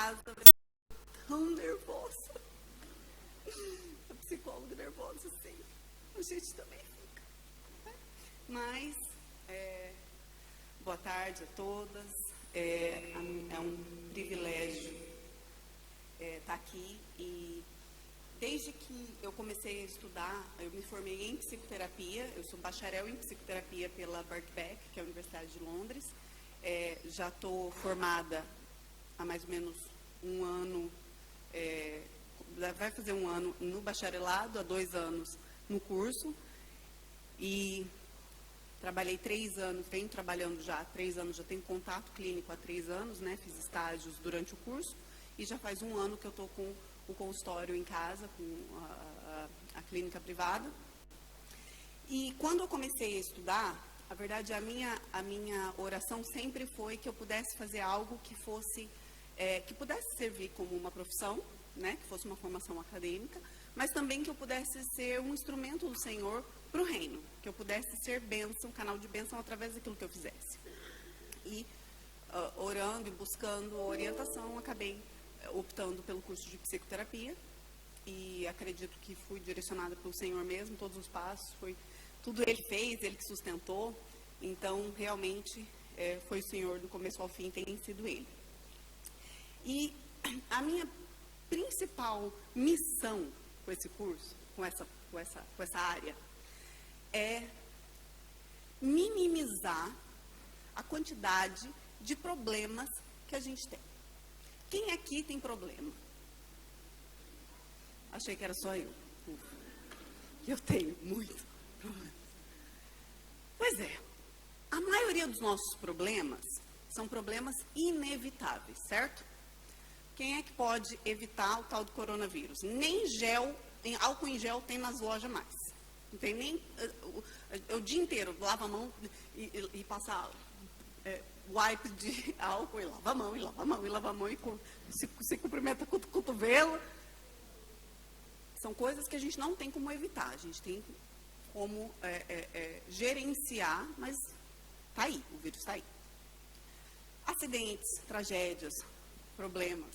casa, tão nervosa. A psicóloga nervosa, sim. A gente também fica. Né? Mas, boa tarde a todas. É um privilégio estar aqui. E desde que eu comecei a estudar, eu me formei em psicoterapia. Eu sou bacharel em psicoterapia pela Birkbeck, que é a Universidade de Londres. Já estou formada há mais ou menos um ano, vai fazer um ano no bacharelado, há 2 anos no curso. E trabalhei 3 anos, venho trabalhando já há 3 anos, já tenho contato clínico há 3 anos, né? Fiz estágios durante o curso e já faz 1 ano que eu estou com o consultório em casa, com a clínica privada. E quando eu comecei a estudar, a verdade, a minha oração sempre foi que eu pudesse fazer algo que fosse, que pudesse servir como uma profissão, né? Que fosse uma formação acadêmica, mas também que eu pudesse ser um instrumento do Senhor para o reino, que eu pudesse ser bênção, canal de bênção através daquilo que eu fizesse. E orando e buscando orientação, acabei optando pelo curso de psicoterapia e acredito que fui direcionada pelo Senhor mesmo, todos os passos, foi tudo Ele fez, Ele que sustentou, então realmente foi o Senhor do começo ao fim, tem sido Ele. E a minha principal missão com esse curso, com essa área, é minimizar a quantidade de problemas que a gente tem. Quem aqui tem problema? Achei que era só eu. Eu tenho muito problema. Pois é, a maioria dos nossos problemas são problemas inevitáveis, certo? Quem é que pode evitar o tal do coronavírus? Nem álcool em gel tem nas lojas mais. Não tem nem o dia inteiro, lava a mão e passa wipe de álcool e lava a mão, e lava a mão, e lava a mão, e se cumprimenta com o cotovelo. São coisas que a gente não tem como evitar, a gente tem como gerenciar, mas está aí, o vírus está aí. Acidentes, tragédias, problemas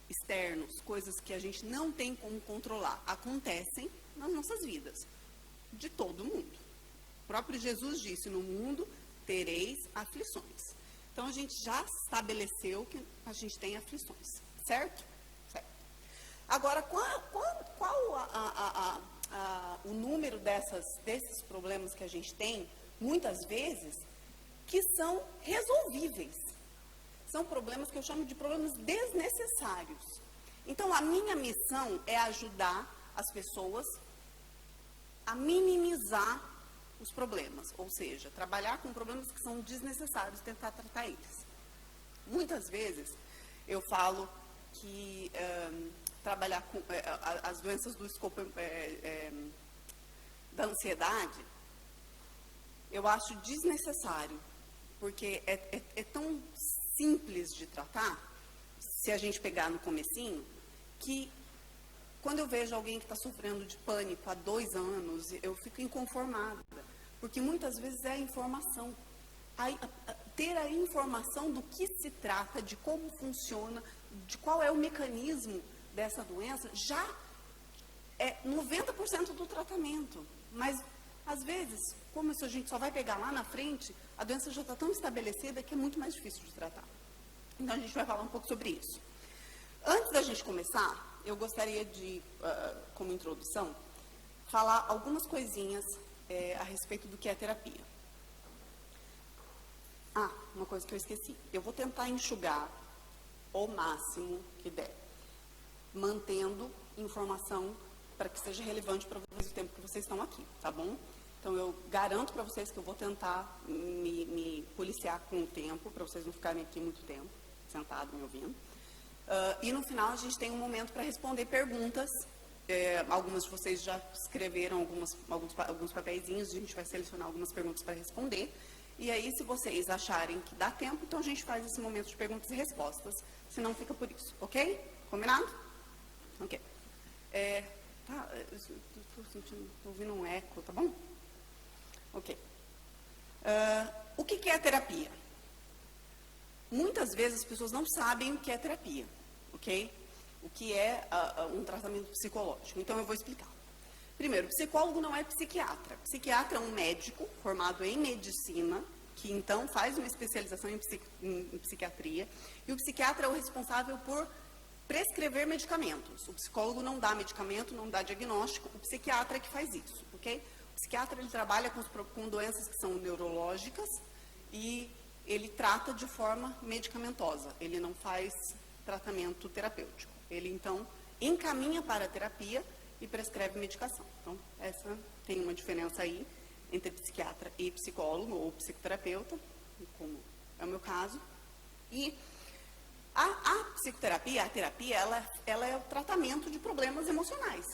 externos, coisas que a gente não tem como controlar, acontecem nas nossas vidas, de todo mundo. O próprio Jesus disse, no mundo tereis aflições. Então, a gente já estabeleceu que a gente tem aflições, certo? Certo. Agora, qual o número desses problemas que a gente tem, muitas vezes, que são resolvíveis? São problemas que eu chamo de problemas desnecessários. Então, a minha missão é ajudar as pessoas a minimizar os problemas, ou seja, trabalhar com problemas que são desnecessários, tentar tratar eles. Muitas vezes, eu falo que trabalhar com as doenças do escopo da ansiedade, eu acho desnecessário, porque é tão simples de tratar, se a gente pegar no comecinho, que quando eu vejo alguém que está sofrendo de pânico há 2 anos, eu fico inconformada, porque muitas vezes é a informação. Ter a informação do que se trata, de como funciona, de qual é o mecanismo dessa doença, já é 90% do tratamento. Mas, às vezes, como isso a gente só vai pegar lá na frente, a doença já está tão estabelecida que é muito mais difícil de tratar. Então, a gente vai falar um pouco sobre isso. Antes da gente começar, eu gostaria de, como introdução, falar algumas coisinhas a respeito do que é terapia. Uma coisa que eu esqueci. Eu vou tentar enxugar o máximo que der, mantendo informação para que seja relevante para vocês o tempo que vocês estão aqui, tá bom? Então, eu garanto para vocês que eu vou tentar me policiar com o tempo, para vocês não ficarem aqui muito tempo, sentados me ouvindo. E no final, a gente tem um momento para responder perguntas. Algumas de vocês já escreveram alguns papeizinhos, a gente vai selecionar algumas perguntas para responder. E aí, se vocês acharem que dá tempo, então a gente faz esse momento de perguntas e respostas. Se não, fica por isso, ok? Combinado? Ok. Estou ouvindo um eco, tá bom? Ok. O que é a terapia? Muitas vezes as pessoas não sabem o que é terapia, ok? O que é um tratamento psicológico. Então, eu vou explicar. Primeiro, psicólogo não é psiquiatra. Psiquiatra é um médico formado em medicina, que então faz uma especialização em psiquiatria, e o psiquiatra é o responsável por prescrever medicamentos. O psicólogo não dá medicamento, não dá diagnóstico, o psiquiatra é que faz isso, ok? O psiquiatra, ele trabalha com doenças que são neurológicas e ele trata de forma medicamentosa, ele não faz tratamento terapêutico. Ele, então, encaminha para a terapia e prescreve medicação. Então, essa tem uma diferença aí entre psiquiatra e psicólogo ou psicoterapeuta, como é o meu caso. E a psicoterapia, a terapia, ela é o tratamento de problemas emocionais.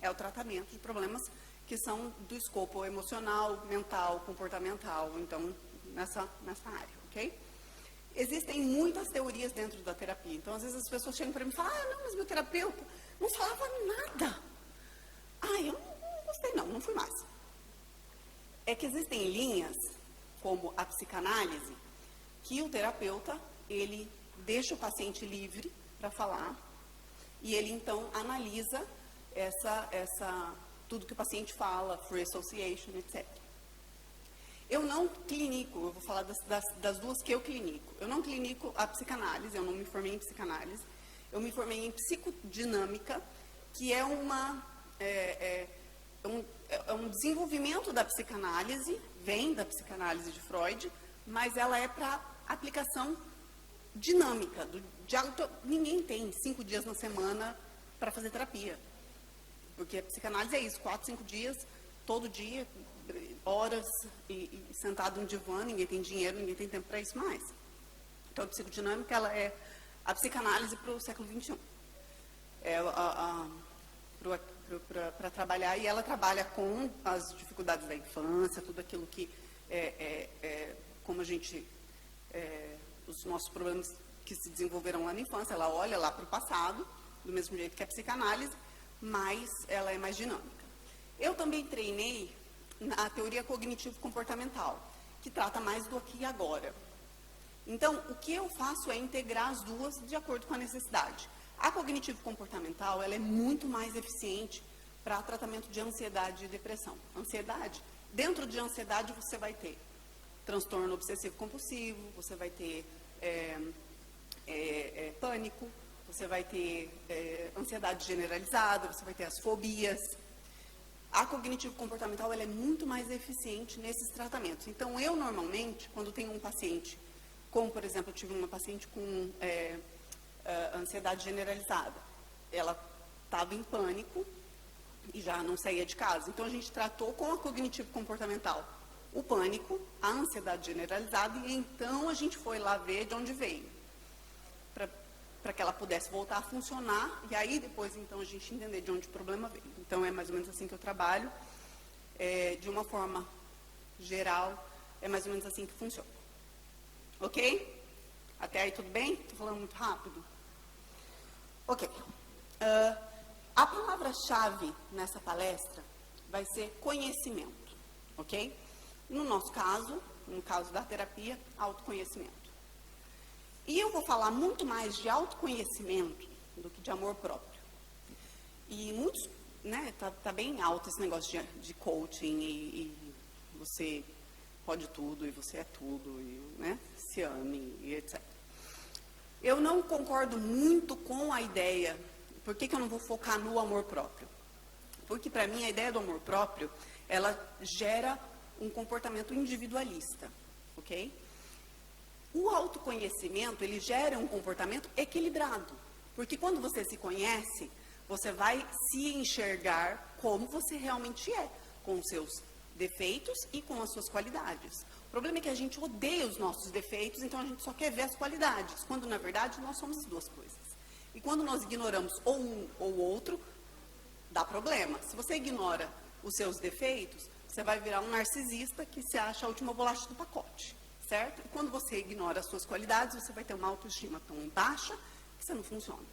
É o tratamento de problemas que são do escopo emocional, mental, comportamental, então, nessa área, ok? Existem muitas teorias dentro da terapia. Então, às vezes as pessoas chegam para mim e falam, não, mas meu terapeuta não falava nada. Eu não gostei não fui mais. É que existem linhas, como a psicanálise, que o terapeuta, ele deixa o paciente livre para falar e ele, então, analisa tudo que o paciente fala, free association, etc. Eu não clinico, eu vou falar das duas que eu clinico. Eu não clinico a psicanálise, eu não me formei em psicanálise. Eu me formei em psicodinâmica, que é um desenvolvimento da psicanálise, vem da psicanálise de Freud, mas ela é para aplicação dinâmica. Ninguém tem 5 dias na semana para fazer terapia. Porque a psicanálise é isso, 4, 5 dias, todo dia, horas, e sentado no divã, ninguém tem dinheiro, ninguém tem tempo para isso mais. Então, a psicodinâmica, ela é a psicanálise para o século XXI. Para trabalhar, e ela trabalha com as dificuldades da infância, tudo aquilo que, como a gente, os nossos problemas que se desenvolveram lá na infância, ela olha lá para o passado, do mesmo jeito que a psicanálise, mas ela é mais dinâmica. Eu também treinei na teoria cognitivo-comportamental, que trata mais do aqui e agora. Então, o que eu faço é integrar as duas de acordo com a necessidade. A cognitivo-comportamental, ela é muito mais eficiente para tratamento de ansiedade e depressão. Ansiedade, dentro de ansiedade você vai ter transtorno obsessivo-compulsivo, você vai ter pânico, você vai ter ansiedade generalizada, você vai ter as fobias. A cognitivo-comportamental, ela é muito mais eficiente nesses tratamentos. Então, eu normalmente, quando tenho um paciente, como por exemplo, eu tive uma paciente com ansiedade generalizada, ela estava em pânico e já não saía de casa. Então, a gente tratou com a cognitivo-comportamental o pânico, a ansiedade generalizada, e então a gente foi lá ver de onde veio, para que ela pudesse voltar a funcionar, e aí depois, então, a gente entender de onde o problema veio. Então, é mais ou menos assim que eu trabalho, de uma forma geral, é mais ou menos assim que funciona. Ok? Até aí tudo bem? Estou falando muito rápido? Ok. A palavra-chave nessa palestra vai ser conhecimento, ok? No nosso caso, no caso da terapia, autoconhecimento. E eu vou falar muito mais de autoconhecimento do que de amor próprio. E muitos, né, tá bem alto esse negócio de coaching e você pode tudo e você é tudo, e, né, se ame e etc. Eu não concordo muito com a ideia. Por que eu não vou focar no amor próprio? Porque, para mim, a ideia do amor próprio, ela gera um comportamento individualista, ok? O autoconhecimento, ele gera um comportamento equilibrado. Porque quando você se conhece, você vai se enxergar como você realmente é, com os seus defeitos e com as suas qualidades. O problema é que a gente odeia os nossos defeitos, então a gente só quer ver as qualidades, quando na verdade nós somos as duas coisas. E quando nós ignoramos ou um ou outro, dá problema. Se você ignora os seus defeitos, você vai virar um narcisista que se acha a última bolacha do pacote, certo? E quando você ignora as suas qualidades, você vai ter uma autoestima tão baixa que você não funciona.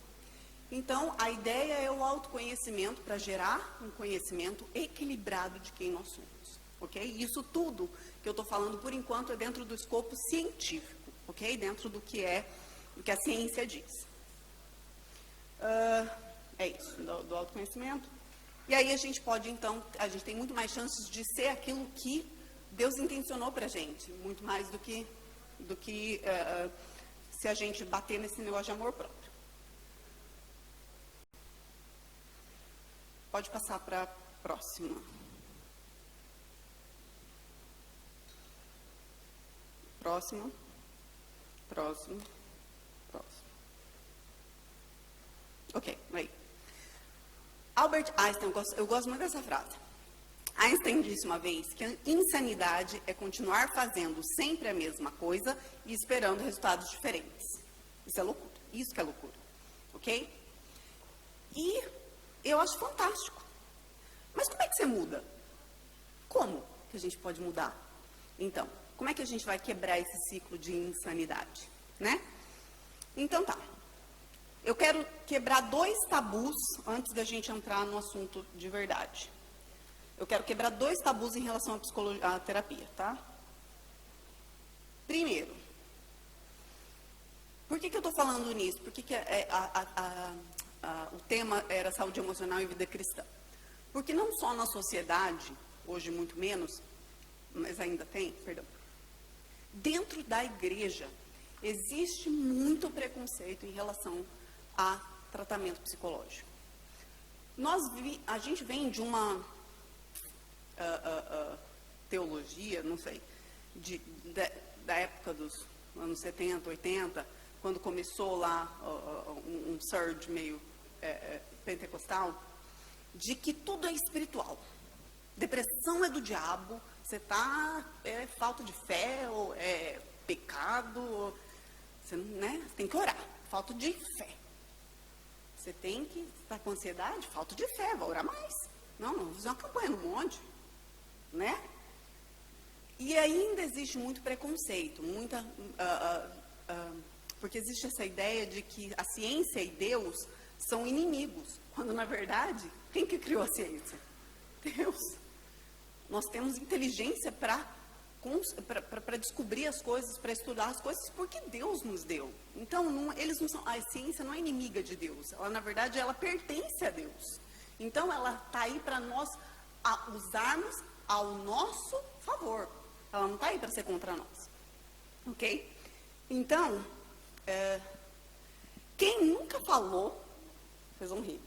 Então, a ideia é o autoconhecimento para gerar um conhecimento equilibrado de quem nós somos, ok? Isso tudo que eu estou falando, por enquanto, é dentro do escopo científico. ok? Dentro do que a ciência diz. É isso, do autoconhecimento. E aí a gente pode, então, a gente tem muito mais chances de ser aquilo que Deus intencionou pra gente, muito mais do que se a gente bater nesse negócio de amor próprio. Pode passar para a próxima. Próximo. Ok, aí. Albert Einstein, eu gosto muito dessa frase. Einstein disse uma vez que a insanidade é continuar fazendo sempre a mesma coisa e esperando resultados diferentes. Isso é loucura. Isso que é loucura. Ok? E eu acho fantástico. Mas como é que você muda? Como que a gente pode mudar? Então, como é que a gente vai quebrar esse ciclo de insanidade? Né? Então tá. Eu quero quebrar 2 tabus antes da gente entrar no assunto de verdade. Eu quero quebrar 2 tabus em relação à psicologia, à terapia, tá? Primeiro, por que eu estou falando nisso? Por que o tema era saúde emocional e vida cristã? Porque não só na sociedade, hoje muito menos, mas ainda tem, dentro da igreja, existe muito preconceito em relação a tratamento psicológico. A gente vem de uma teologia, não sei, da época dos anos 70, 80, quando começou lá um surge meio pentecostal, de que tudo é espiritual. Depressão é do diabo, você é falta de fé, ou é pecado, ou, você tem que orar, falta de fé. Você tem que estar com ansiedade, falta de fé, vai orar mais. Não, vou fazer uma campanha no monte, né? E ainda existe muito preconceito, porque existe essa ideia de que a ciência e Deus são inimigos, quando na verdade, quem que criou a ciência? Deus. Nós temos inteligência para descobrir as coisas, para estudar as coisas, porque Deus nos deu. Então, a ciência não é inimiga de Deus, ela na verdade ela pertence a Deus. Então, ela está aí para nós usarmos ao nosso favor. Ela não está aí para ser contra nós. Ok? Então, quem nunca falou, vocês vão rir,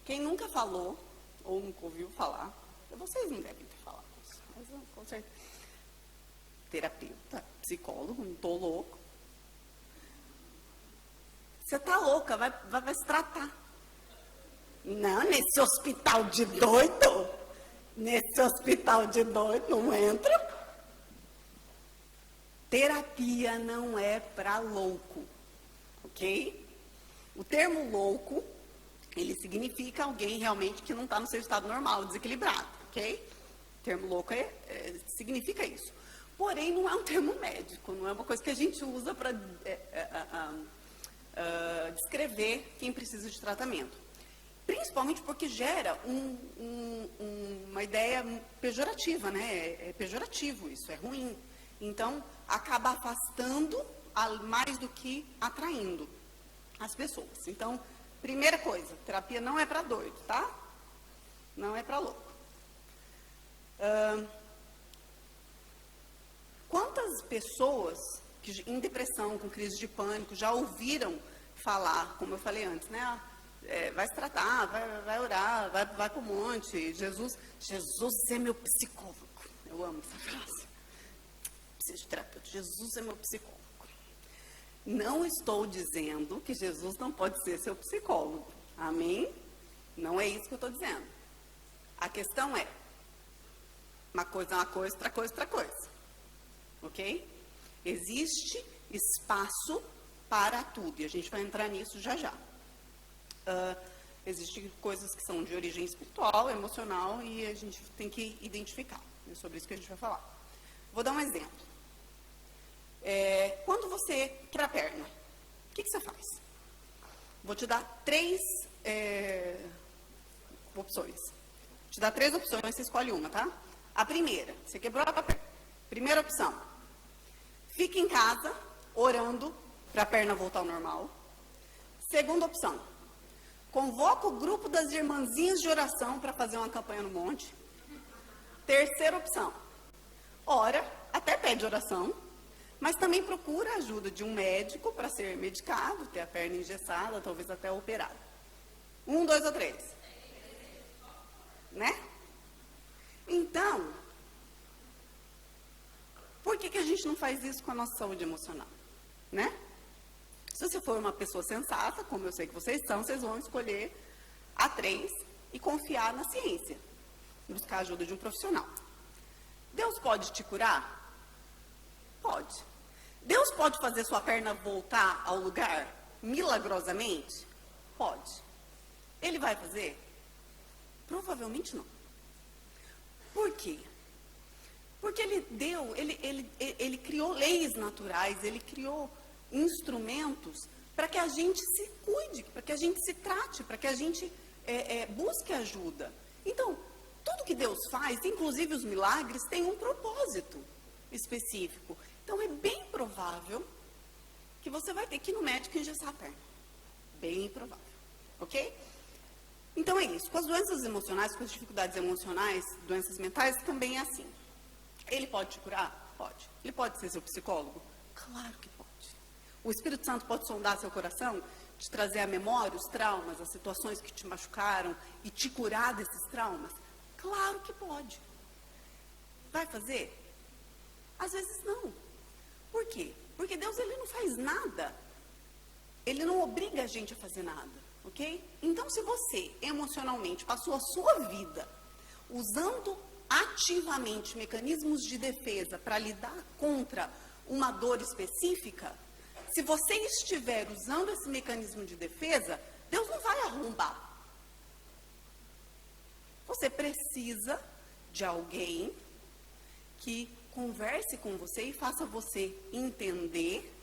quem nunca falou, ou nunca ouviu falar, vocês não devem ter falado isso, mas com certeza. Terapeuta, psicólogo, não estou louco. Você está louca, vai se tratar. Não, nesse hospital de doido. Nesse hospital de doido, não entra. Terapia não é para louco, ok? O termo louco, ele significa alguém realmente que não está no seu estado normal, desequilibrado, ok? O termo louco significa isso. Porém, não é um termo médico, não é uma coisa que a gente usa para descrever quem precisa de tratamento. Principalmente porque gera uma ideia pejorativa, né? É pejorativo isso, é ruim. Então, acaba afastando mais do que atraindo as pessoas. Então, primeira coisa, terapia não é para doido, tá? Não é para louco. Quantas pessoas em depressão, com crise de pânico, já ouviram falar, como eu falei antes, né? Vai se tratar, vai orar, vai para o monte. Jesus é meu psicólogo. Eu amo essa frase. Preciso de terapeuta. Jesus é meu psicólogo. Não estou dizendo que Jesus não pode ser seu psicólogo. Amém? Não é isso que eu estou dizendo. A questão é, uma coisa é uma coisa, outra coisa é outra coisa. Ok? Existe espaço para tudo. E a gente vai entrar nisso já já. Existem coisas que são de origem espiritual, emocional, e a gente tem que identificar. É sobre isso que a gente vai falar. Vou dar um exemplo. Quando você quebra a perna, o que você faz? Vou te dar 3 opções. Vou te dar 3 opções, você escolhe uma, tá? A primeira, você quebrou a perna. Primeira opção, fica em casa orando para a perna voltar ao normal. Segunda opção, convoca o grupo das irmãzinhas de oração para fazer uma campanha no monte. Terceira opção, ora, até pede oração, mas também procura a ajuda de um médico para ser medicado, ter a perna engessada, talvez até operada. 1, 2 ou 3. Né? Então, por que a gente não faz isso com a nossa saúde emocional? Né? Se você for uma pessoa sensata, como eu sei que vocês são, vocês vão escolher a 3 e confiar na ciência. Buscar a ajuda de um profissional. Deus pode te curar? Pode. Deus pode fazer sua perna voltar ao lugar milagrosamente? Pode. Ele vai fazer? Provavelmente não. Por quê? Porque ele criou leis naturais, ele criou instrumentos para que a gente se cuide, para que a gente se trate, para que a gente busque ajuda. Então, tudo que Deus faz, inclusive os milagres, tem um propósito específico. Então, é bem provável que você vai ter que ir no médico e engessar a perna. Bem provável, ok? Então, é isso. Com as doenças emocionais, com as dificuldades emocionais, doenças mentais, também é assim. Ele pode te curar? Pode. Ele pode ser seu psicólogo? Claro que pode. O Espírito Santo pode sondar seu coração, te trazer à memória os traumas, as situações que te machucaram e te curar desses traumas? Claro que pode. Vai fazer? Às vezes não. Por quê? Porque Deus, ele não faz nada. Ele não obriga a gente a fazer nada, ok? Então, se você emocionalmente passou a sua vida usando ativamente mecanismos de defesa para lidar contra uma dor específica, se você estiver usando esse mecanismo de defesa, Deus não vai arrombar. Você precisa de alguém que converse com você e faça você entender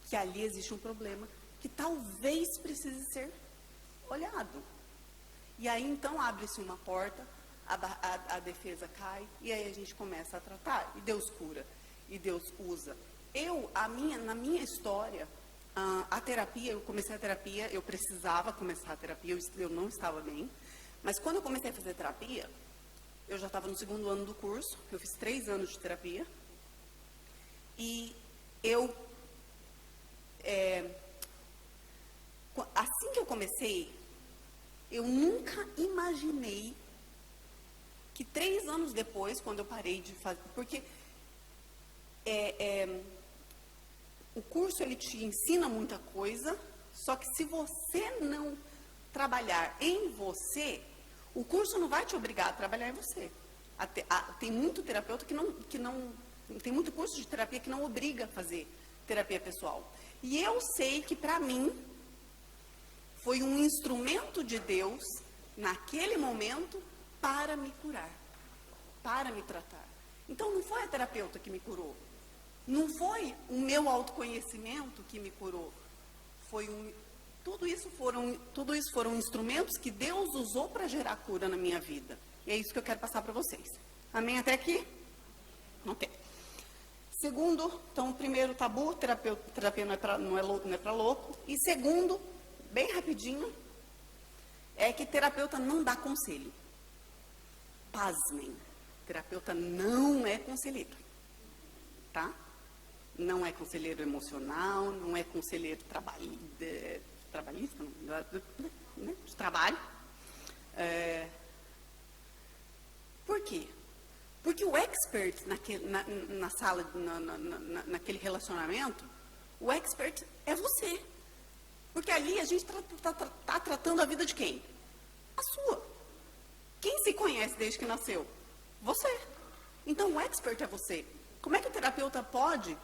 que ali existe um problema que talvez precise ser olhado. E aí, então, abre-se uma porta, a defesa cai, e aí a gente começa a tratar, e Deus cura, e Deus usa. Na minha história, a terapia, eu comecei a terapia, eu precisava começar a terapia, eu não estava bem, mas quando eu comecei a fazer terapia, eu já estava no 2º ano do curso, eu fiz 3 anos de terapia, e assim que eu comecei, eu nunca imaginei que 3 anos depois, quando eu parei de fazer, porque o curso, ele te ensina muita coisa, só que se você não trabalhar em você, o curso não vai te obrigar a trabalhar em você. Tem muito terapeuta tem muito curso de terapia que não obriga a fazer terapia pessoal. E eu sei que, para mim, foi um instrumento de Deus, naquele momento, para me curar, para me tratar. Então, não foi a terapeuta que me curou. Não foi o meu autoconhecimento que me curou. Tudo isso foram instrumentos que Deus usou para gerar cura na minha vida. E é isso que eu quero passar para vocês. Amém até aqui? Ok. Segundo, então, o primeiro tabu, terapia não é para louco. E segundo, bem rapidinho, é que terapeuta não dá conselho. Pasmem, terapeuta não é conselheiro, tá? Não é conselheiro emocional, não é conselheiro trabalhista, né? De trabalho. Por quê? Porque o expert na sala, naquele relacionamento, o expert é você. Porque ali a gente está tratando a vida de quem? A sua. Quem se conhece desde que nasceu? Você. Então, o expert é você. Como é que o terapeuta pode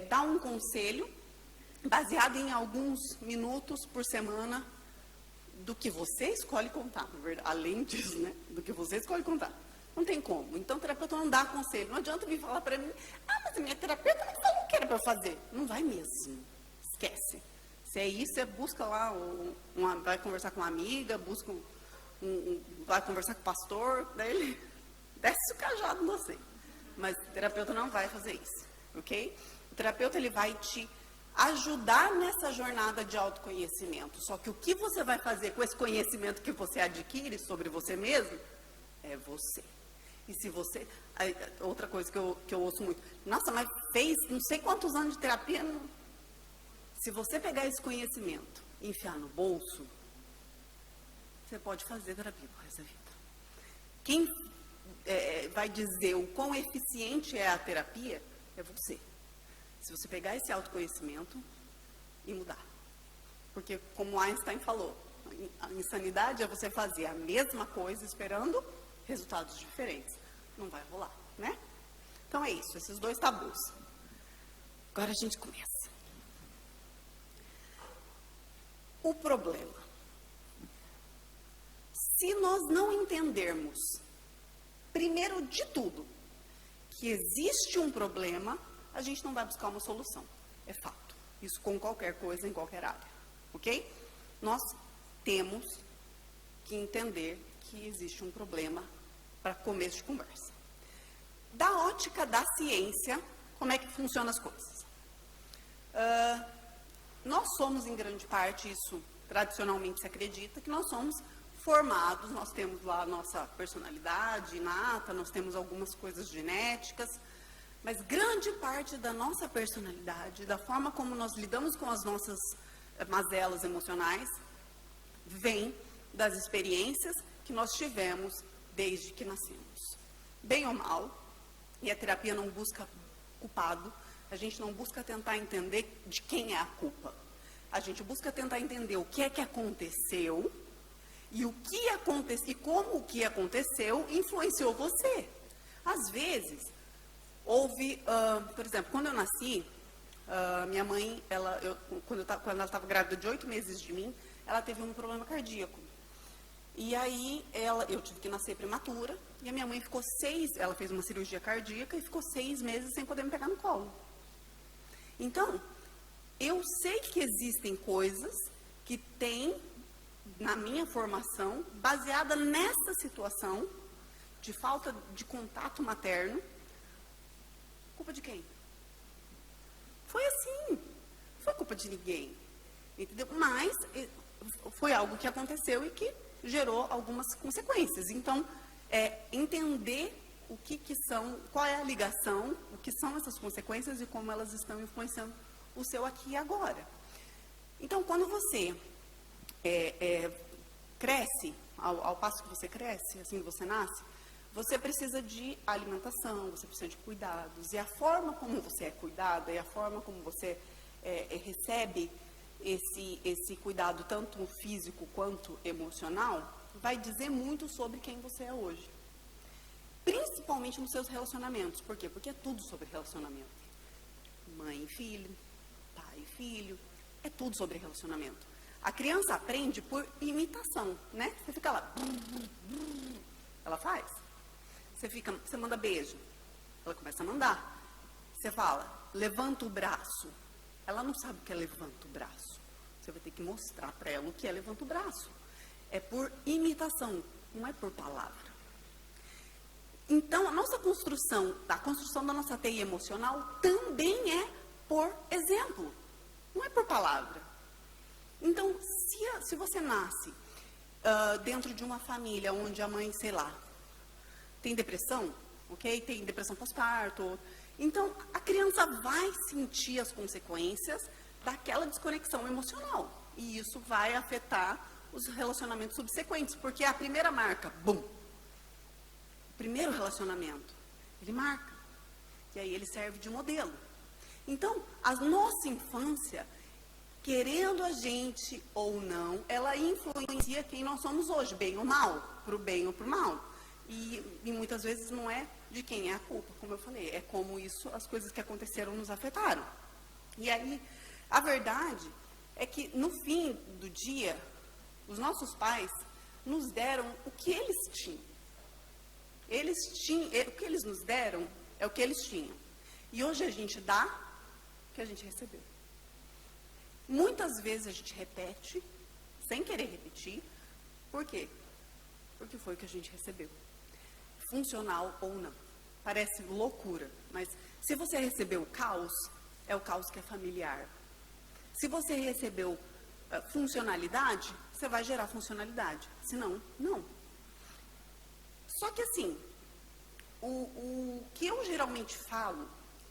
dar um conselho baseado em alguns minutos por semana do que você escolhe contar, na verdade, além disso, né? Do que você escolhe contar. Não tem como. Então, o terapeuta não dá conselho. Não adianta vir falar para mim, mas a minha terapeuta não falou o que era para eu fazer. Não vai mesmo. Esquece. Se é isso, você busca lá, vai conversar com uma amiga, vai conversar com o pastor, daí ele desce o cajado em você. Mas o terapeuta não vai fazer isso, ok? O terapeuta, ele vai te ajudar nessa jornada de autoconhecimento. Só que o que você vai fazer com esse conhecimento que você adquire sobre você mesmo, é você. E se você... Outra coisa que eu ouço muito. Nossa, mas fez não sei quantos anos de terapia. Não. Se você pegar esse conhecimento e enfiar no bolso, você pode fazer terapia por resto da vida. Quem vai dizer o quão eficiente é a terapia é você. Se você pegar esse autoconhecimento e mudar. Porque, como Einstein falou, a insanidade é você fazer a mesma coisa esperando resultados diferentes. Não vai rolar, né? Então é isso, esses 2 tabus. Agora a gente começa. O problema. Se nós não entendermos, primeiro de tudo, que existe um problema, a gente não vai buscar uma solução. É fato. Isso com qualquer coisa, em qualquer área. Ok? Nós temos que entender que existe um problema para começo de conversa. Da ótica da ciência, como é que funcionam as coisas? Nós somos, em grande parte, isso tradicionalmente se acredita, que nós somos formados, nós temos lá a nossa personalidade inata, nós temos algumas coisas genéticas, mas grande parte da nossa personalidade, da forma como nós lidamos com as nossas mazelas emocionais, vem das experiências que nós tivemos desde que nascemos. Bem ou mal, e a terapia não busca culpado, a gente não busca tentar entender de quem é a culpa. A gente busca tentar entender o que é que aconteceu e o que aconteceu e como o que aconteceu influenciou você. Às vezes, houve, por exemplo, quando eu nasci, minha mãe, quando ela estava grávida de 8 meses de mim, ela teve um problema cardíaco. E aí, eu tive que nascer prematura, e a minha mãe ela fez uma cirurgia cardíaca e ficou 6 meses sem poder me pegar no colo. Então, eu sei que existem coisas que tem na minha formação, baseada nessa situação de falta de contato materno. Culpa de quem? Foi assim, não foi culpa de ninguém, entendeu? Mas foi algo que aconteceu e que gerou algumas consequências. Então, entender o que são, qual é a ligação, o que são essas consequências e como elas estão influenciando o seu aqui e agora. Então, quando você cresce, ao passo que você cresce, assim que você nasce, você precisa de alimentação, você precisa de cuidados. E a forma como você é cuidada e a forma como você recebe esse cuidado, tanto físico quanto emocional, vai dizer muito sobre quem você é hoje. Principalmente nos seus relacionamentos. Por quê? Porque é tudo sobre relacionamento. Mãe e filho, pai e filho, é tudo sobre relacionamento. A criança aprende por imitação, né? Você fica lá, ela faz. Você manda beijo, ela começa a mandar. Você fala, levanta o braço. Ela não sabe o que é levanta o braço. Você vai ter que mostrar para ela o que é levanta o braço. É por imitação, não é por palavra. Então, a construção da nossa teia emocional também é por exemplo, não é por palavra. Então, se você nasce dentro de uma família onde a mãe, sei lá, tem depressão, ok? Tem depressão pós-parto. Então, a criança vai sentir as consequências daquela desconexão emocional. E isso vai afetar os relacionamentos subsequentes. Porque a primeira marca, bum, o primeiro relacionamento, ele marca. E aí ele serve de modelo. Então, a nossa infância, querendo a gente ou não, ela influencia quem nós somos hoje, bem ou mal, para o bem ou para o mal. E muitas vezes não é de quem é a culpa, como eu falei, é como as coisas que aconteceram nos afetaram. E aí, a verdade é que no fim do dia, os nossos pais nos deram o que eles tinham. O que eles nos deram é o que eles tinham. E hoje a gente dá o que a gente recebeu. Muitas vezes a gente repete, sem querer repetir. Por quê? Porque foi o que a gente recebeu. Funcional ou não. Parece loucura, mas se você recebeu o caos, é o caos que é familiar. Se você recebeu funcionalidade, você vai gerar funcionalidade. Se não, não. Só que assim, o que eu geralmente falo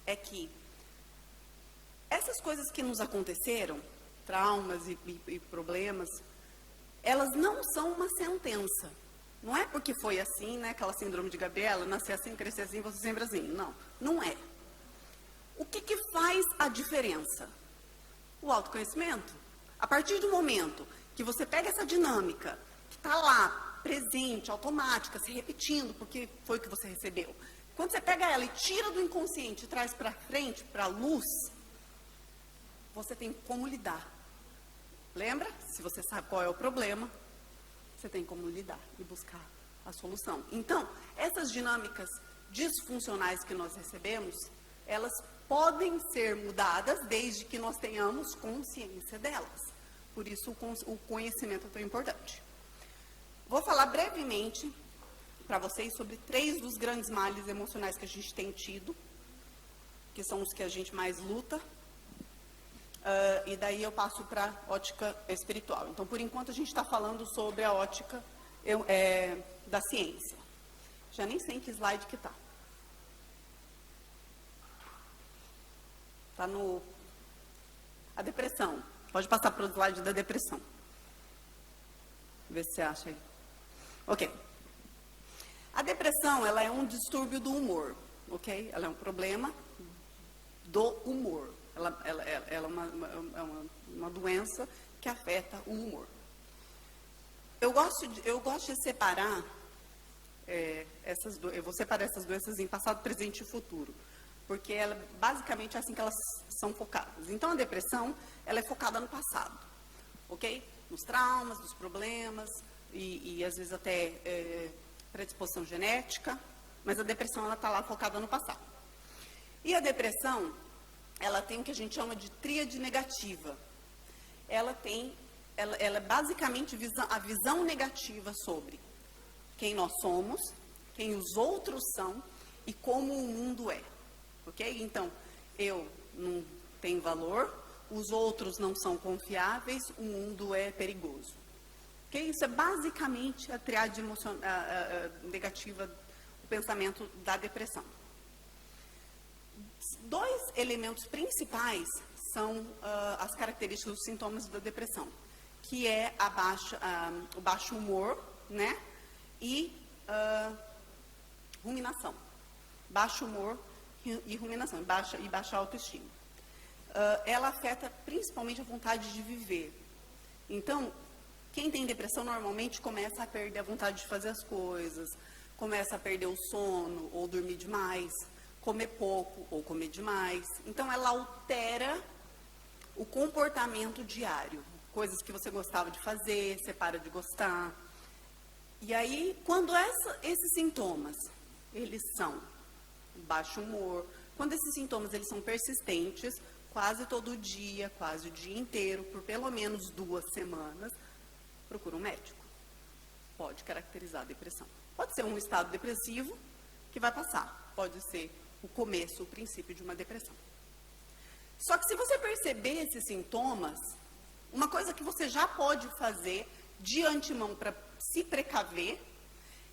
é que essas coisas que nos aconteceram, traumas e problemas, elas não são uma sentença. Não é porque foi assim, né, aquela síndrome de Gabriela, nascer assim, crescer assim, você sempre assim. Não, não é. O que faz a diferença? O autoconhecimento. A partir do momento que você pega essa dinâmica, que está lá, presente, automática, se repetindo, porque foi o que você recebeu. Quando você pega ela e tira do inconsciente e traz para frente, para a luz, você tem como lidar. Lembra? Se você sabe qual é o problema, você tem como lidar e buscar a solução. Então, essas dinâmicas disfuncionais que nós recebemos, elas podem ser mudadas desde que nós tenhamos consciência delas. Por isso, o conhecimento é tão importante. Vou falar brevemente para vocês sobre 3 dos grandes males emocionais que a gente tem tido, que são os que a gente mais luta. E daí eu passo para a ótica espiritual. Então, por enquanto, a gente está falando sobre a ótica da ciência. Já nem sei em que slide que está. Está no... A depressão. Pode passar para o slide da depressão. Vê se você acha aí. Ok. A depressão, ela é um distúrbio do humor, ok? Ela é um problema do humor. Ela é uma doença que afeta o humor. Eu gosto de separar eu vou separar essas doenças em passado, presente e futuro, porque basicamente é assim que elas são focadas. Então, a depressão, ela é focada no passado, ok? Nos traumas, nos problemas e às vezes até predisposição genética, mas a depressão, ela está lá focada no passado. E a depressão, ela tem o que a gente chama de tríade negativa. Ela é basicamente a visão negativa sobre quem nós somos, quem os outros são e como o mundo é. Ok? Então, eu não tenho valor, os outros não são confiáveis, o mundo é perigoso. Ok? Isso é basicamente a tríade negativa do pensamento da depressão. 2 elementos principais são as características dos sintomas da depressão, que é o baixo humor, né? E ruminação. Baixo humor e ruminação, e baixa autoestima. Ela afeta principalmente a vontade de viver. Então, quem tem depressão normalmente começa a perder a vontade de fazer as coisas, começa a perder o sono ou dormir demais, comer pouco ou comer demais. Então, ela altera o comportamento diário. Coisas que você gostava de fazer, você para de gostar. E aí, quando esses sintomas, eles são baixo humor, quando esses sintomas eles são persistentes, quase todo dia, quase o dia inteiro, por pelo menos 2 semanas, procura um médico. Pode caracterizar a depressão. Pode ser um estado depressivo que vai passar. Pode ser o começo, o princípio de uma depressão. Só que se você perceber esses sintomas, uma coisa que você já pode fazer de antemão para se precaver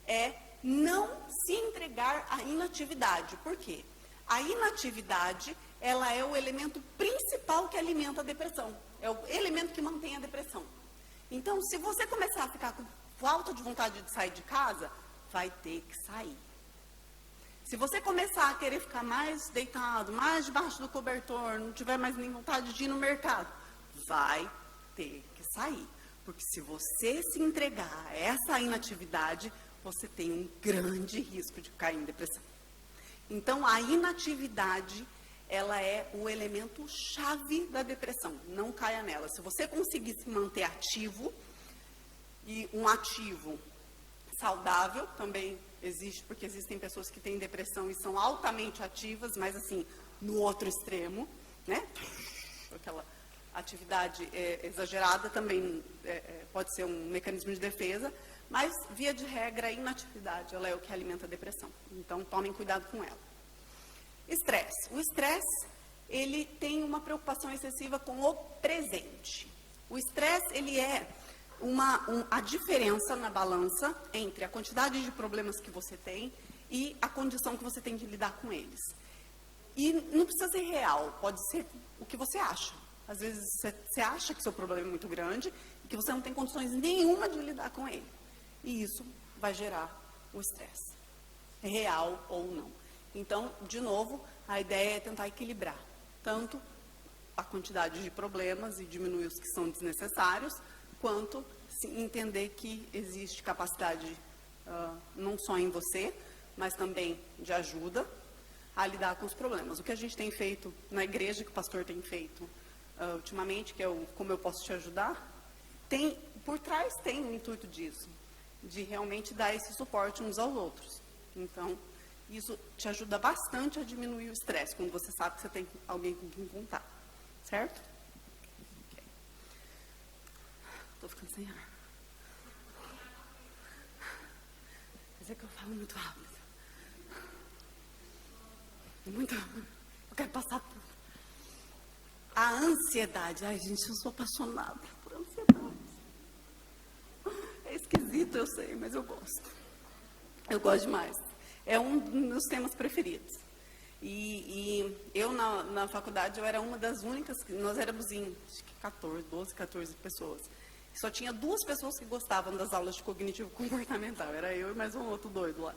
é não se entregar à inatividade. Por quê? A inatividade, ela é o elemento principal que alimenta a depressão. É o elemento que mantém a depressão. Então, se você começar a ficar com falta de vontade de sair de casa, vai ter que sair. Se você começar a querer ficar mais deitado, mais debaixo do cobertor, não tiver mais nem vontade de ir no mercado, vai ter que sair. Porque se você se entregar a essa inatividade, você tem um grande risco de cair em depressão. Então, a inatividade, ela é o elemento chave da depressão. Não caia nela. Se você conseguir se manter ativo, e um ativo saudável também existe, porque existem pessoas que têm depressão e são altamente ativas, mas assim, no outro extremo, né? Aquela atividade exagerada também pode ser um mecanismo de defesa, mas, via de regra, a inatividade, ela é o que alimenta a depressão. Então, tomem cuidado com ela. Estresse. O estresse ele tem uma preocupação excessiva com o presente. O estresse, ele é a diferença na balança entre a quantidade de problemas que você tem e a condição que você tem de lidar com eles. E não precisa ser real, pode ser o que você acha. Às vezes você acha que seu problema é muito grande e que você não tem condições nenhuma de lidar com ele. E isso vai gerar o estresse, real ou não. Então, de novo, a ideia é tentar equilibrar tanto a quantidade de problemas e diminuir os que são desnecessários, quanto entender que existe capacidade não só em você, mas também de ajuda a lidar com os problemas. O que a gente tem feito na igreja, que o pastor tem feito ultimamente, que é o Como Eu Posso Te Ajudar, por trás tem o intuito disso, de realmente dar esse suporte uns aos outros. Então, isso te ajuda bastante a diminuir o estresse, quando você sabe que você tem alguém com quem contar. Certo? Okay. Estou ficando sem ar. Mas é que eu falo muito rápido. Muito rápido. Eu quero passar por... A ansiedade. Ai, gente, eu sou apaixonada por ansiedade. É esquisito, eu sei, mas eu gosto. Eu gosto demais. É um dos meus temas preferidos. E eu, na faculdade, eu era uma das únicas, nós éramos em acho que 12, 14 pessoas. Só tinha 2 pessoas que gostavam das aulas de cognitivo comportamental. Era eu e mais um outro doido lá.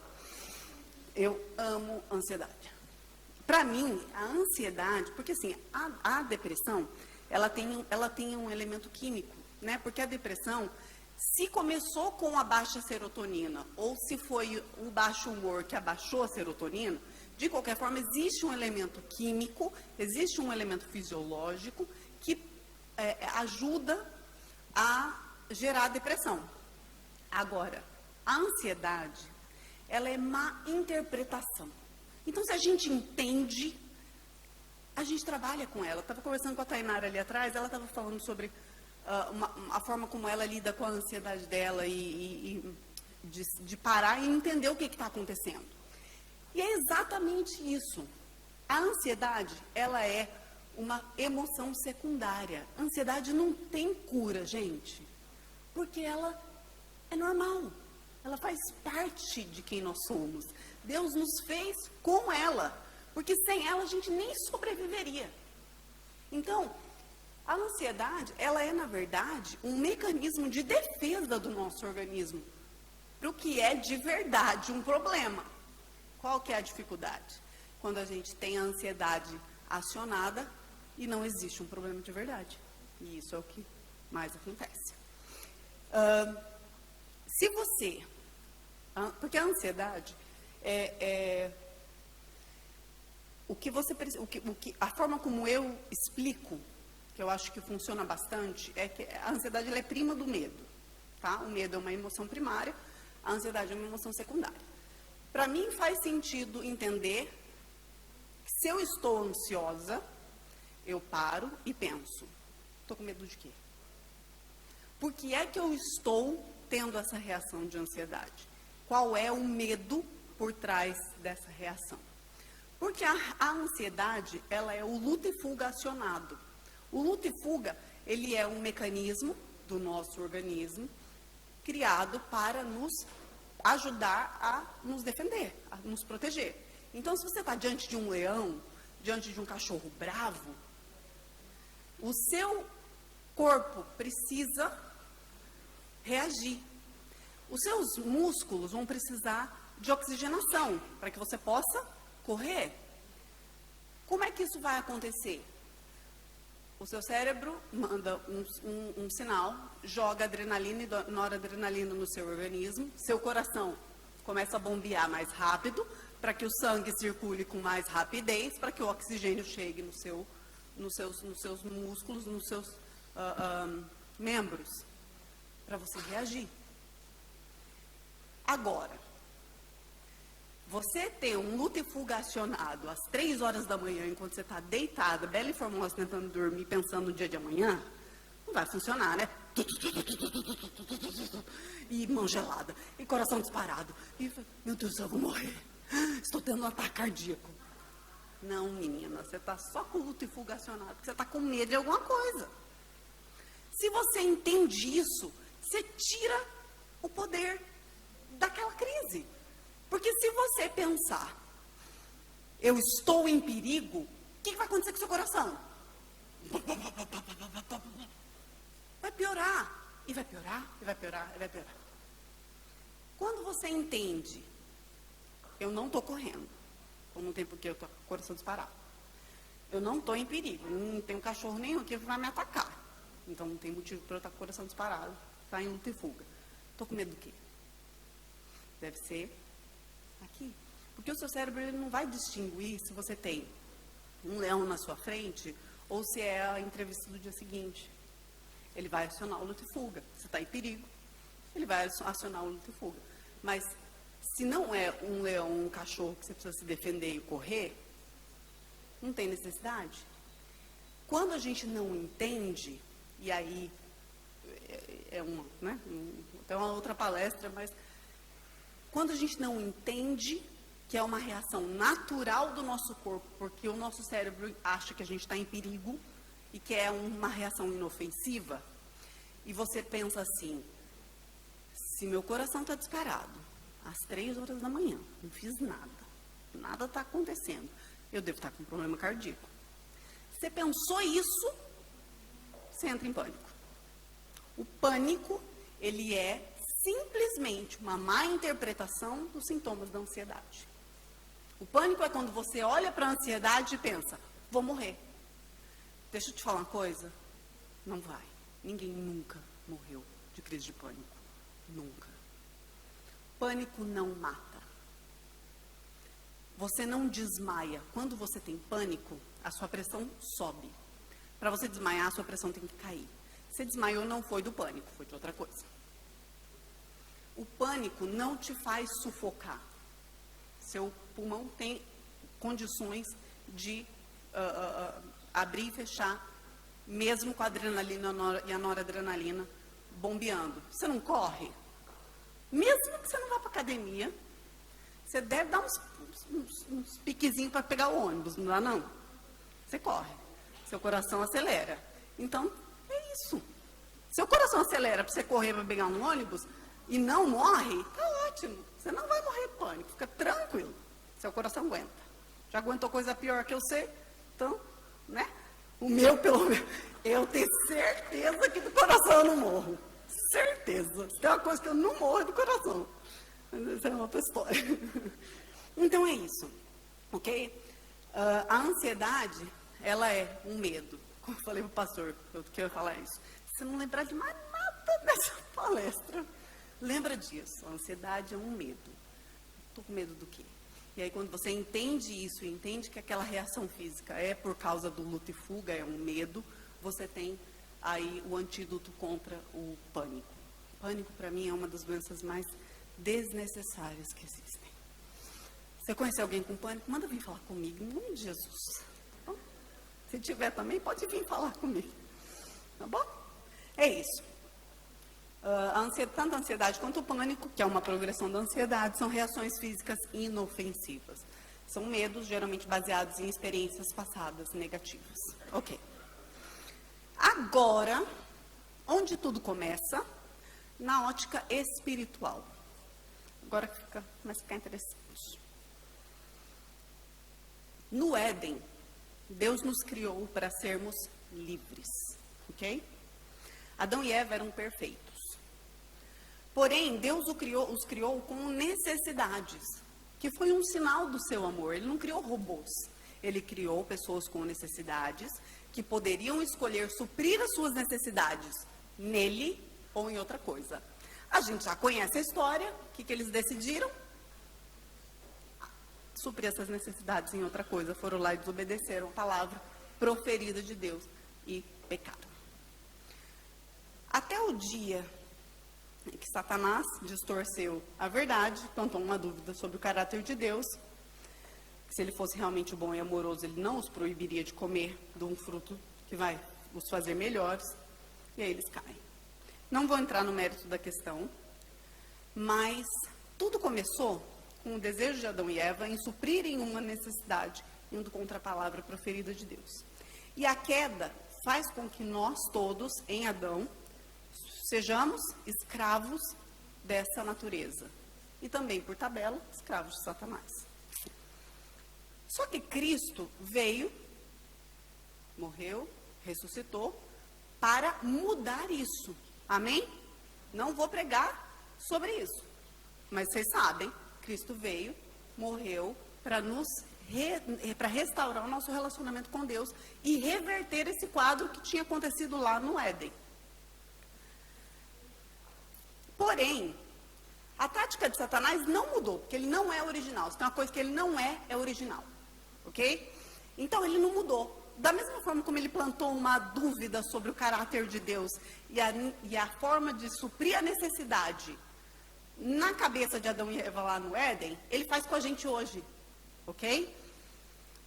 Eu amo ansiedade. Para mim, a ansiedade, porque assim, a depressão, ela tem um elemento químico, né? Porque a depressão, se começou com a baixa serotonina, ou se foi o baixo humor que abaixou a serotonina, de qualquer forma, existe um elemento químico, existe um elemento fisiológico que ajuda a gerar depressão. Agora, a ansiedade, ela é má interpretação. Então, se a gente entende, a gente trabalha com ela. Eu estava conversando com a Tainara ali atrás, ela estava falando sobre a forma como ela lida com a ansiedade dela e de parar e entender o que está acontecendo. E é exatamente isso. A ansiedade, ela é uma emoção secundária. A ansiedade não tem cura, gente, porque ela é normal. Ela faz parte de quem nós somos. Deus nos fez com ela, porque sem ela a gente nem sobreviveria. Então, a ansiedade, ela é, na verdade, um mecanismo de defesa do nosso organismo para o que é de verdade um problema. Qual que é a dificuldade? Quando a gente tem a ansiedade acionada e não existe um problema de verdade. E isso é o que mais acontece. Se você... Porque a ansiedade a forma como eu explico, que eu acho que funciona bastante, é que a ansiedade ela é prima do medo. Tá? O medo é uma emoção primária, a ansiedade é uma emoção secundária. Para mim faz sentido entender que se eu estou ansiosa, eu paro e penso, estou com medo de quê? Por que é que eu estou tendo essa reação de ansiedade? Qual é o medo por trás dessa reação? Porque a ansiedade, ela é o luta e fuga acionado. O luta e fuga, ele é um mecanismo do nosso organismo criado para nos ajudar a nos defender, a nos proteger. Então, se você está diante de um leão, diante de um cachorro bravo, o seu corpo precisa reagir. Os seus músculos vão precisar de oxigenação para que você possa correr. Como é que isso vai acontecer? O seu cérebro manda um sinal, joga adrenalina e noradrenalina no seu organismo, seu coração começa a bombear mais rápido, para que o sangue circule com mais rapidez, para que o oxigênio chegue nos seus músculos, nos seus membros, para você reagir. Agora, você ter um luta e fuga acionado às 3 horas da manhã, enquanto você está deitada, bela e formosa, tentando dormir, pensando no dia de amanhã, não vai funcionar, né? E mão gelada, e coração disparado. E, meu Deus, eu vou morrer. Estou tendo um ataque cardíaco. Não, menina, você está só com luta e fuga acionado, porque você está com medo de alguma coisa. Se você entende isso, você tira o poder daquela crise. Porque se você pensar, eu estou em perigo, o que vai acontecer com o seu coração? Vai piorar, e vai piorar, e vai piorar, e vai piorar. Quando você entende, eu não estou correndo, não tem porque eu estou com o coração disparado. Eu não estou em perigo, não tem um cachorro nenhum aqui que vai me atacar. Então não tem motivo para eu estar com o coração disparado, estar em luta e fuga. Estou com medo do quê? Deve ser aqui. Porque o seu cérebro ele não vai distinguir se você tem um leão na sua frente ou se é a entrevista do dia seguinte. Ele vai acionar o luta e fuga. Se está em perigo, ele vai acionar o luta e fuga. Mas se não é um leão, um cachorro que você precisa se defender e correr, não tem necessidade. Quando a gente não entende, e aí é uma, né? Até uma outra palestra, mas quando a gente não entende que é uma reação natural do nosso corpo, porque o nosso cérebro acha que a gente está em perigo e que é uma reação inofensiva, e você pensa assim, se meu coração está disparado, às 3 horas da manhã, não fiz nada está acontecendo, eu devo estar com um problema cardíaco. Você pensou isso, você entra em pânico. O pânico, ele é simplesmente uma má interpretação dos sintomas da ansiedade. O pânico é quando você olha para a ansiedade e pensa, vou morrer. Deixa eu te falar uma coisa, não vai. Ninguém nunca morreu de crise de pânico. Nunca. Pânico não mata. Você não desmaia. Quando você tem pânico, a sua pressão sobe. Para você desmaiar, a sua pressão tem que cair. Você desmaiou, não foi do pânico, foi de outra coisa. O pânico não te faz sufocar. Seu pulmão tem condições de abrir e fechar, mesmo com a adrenalina e a noradrenalina bombeando. Você não corre? Mesmo que você não vá para academia, você deve dar uns piquezinhos para pegar o ônibus, não dá não? Você corre. Seu coração acelera. Então, é isso. Seu coração acelera para você correr para pegar um ônibus e não morre, tá ótimo. Você não vai morrer de pânico, fica tranquilo. Seu coração aguenta. Já aguentou coisa pior que eu sei? Então, né? O meu, pelo menos, eu tenho certeza que do coração eu não morro. Certeza. Se tem uma coisa que eu não morro é do coração. Mas essa é outra história. Então é isso, ok? A ansiedade, ela é um medo. Como eu falei para o pastor, eu quero falar isso. Se não lembrar de mais nada dessa palestra, lembra disso. A ansiedade é um medo. Estou com medo do quê? E aí quando você entende isso, entende que aquela reação física é por causa do luta e fuga, é um medo, você tem aí o antídoto contra o pânico. O pânico, para mim, é uma das doenças mais desnecessárias que existem. Se conhecer alguém com pânico, manda vir falar comigo, em nome de Jesus. Tá bom? Se tiver também, pode vir falar comigo. Tá bom? É isso. Tanto a ansiedade quanto o pânico, que é uma progressão da ansiedade, são reações físicas inofensivas. São medos geralmente baseados em experiências passadas negativas. Ok. Agora, onde tudo começa? Na ótica espiritual. Agora começa a ficar interessante. No Éden, Deus nos criou para sermos livres. Ok? Adão e Eva eram perfeitos. Porém, Deus os criou com necessidades, que foi um sinal do seu amor. Ele não criou robôs. Ele criou pessoas com necessidades que poderiam escolher suprir as suas necessidades nele ou em outra coisa. A gente já conhece a história. O que eles decidiram? Suprir essas necessidades em outra coisa. Foram lá e desobedeceram a palavra proferida de Deus e pecaram. Até o dia que Satanás distorceu a verdade, plantou uma dúvida sobre o caráter de Deus. Se ele fosse realmente bom e amoroso, ele não os proibiria de comer de um fruto que vai os fazer melhores. E aí eles caem. Não vou entrar no mérito da questão, mas tudo começou com o desejo de Adão e Eva em suprirem uma necessidade indo contra a palavra proferida de Deus. E a queda faz com que nós todos, em Adão, sejamos escravos dessa natureza. E também, por tabela, escravos de Satanás. Só que Cristo veio, morreu, ressuscitou, para mudar isso. Amém? Não vou pregar sobre isso. Mas vocês sabem, Cristo veio, morreu, para restaurar o nosso relacionamento com Deus e reverter esse quadro que tinha acontecido lá no Éden. Porém, a tática de Satanás não mudou, porque ele não é original. Se tem uma coisa que ele não é original. Ok? Então, ele não mudou. Da mesma forma como ele plantou uma dúvida sobre o caráter de Deus e a forma de suprir a necessidade na cabeça de Adão e Eva lá no Éden, ele faz com a gente hoje. Ok?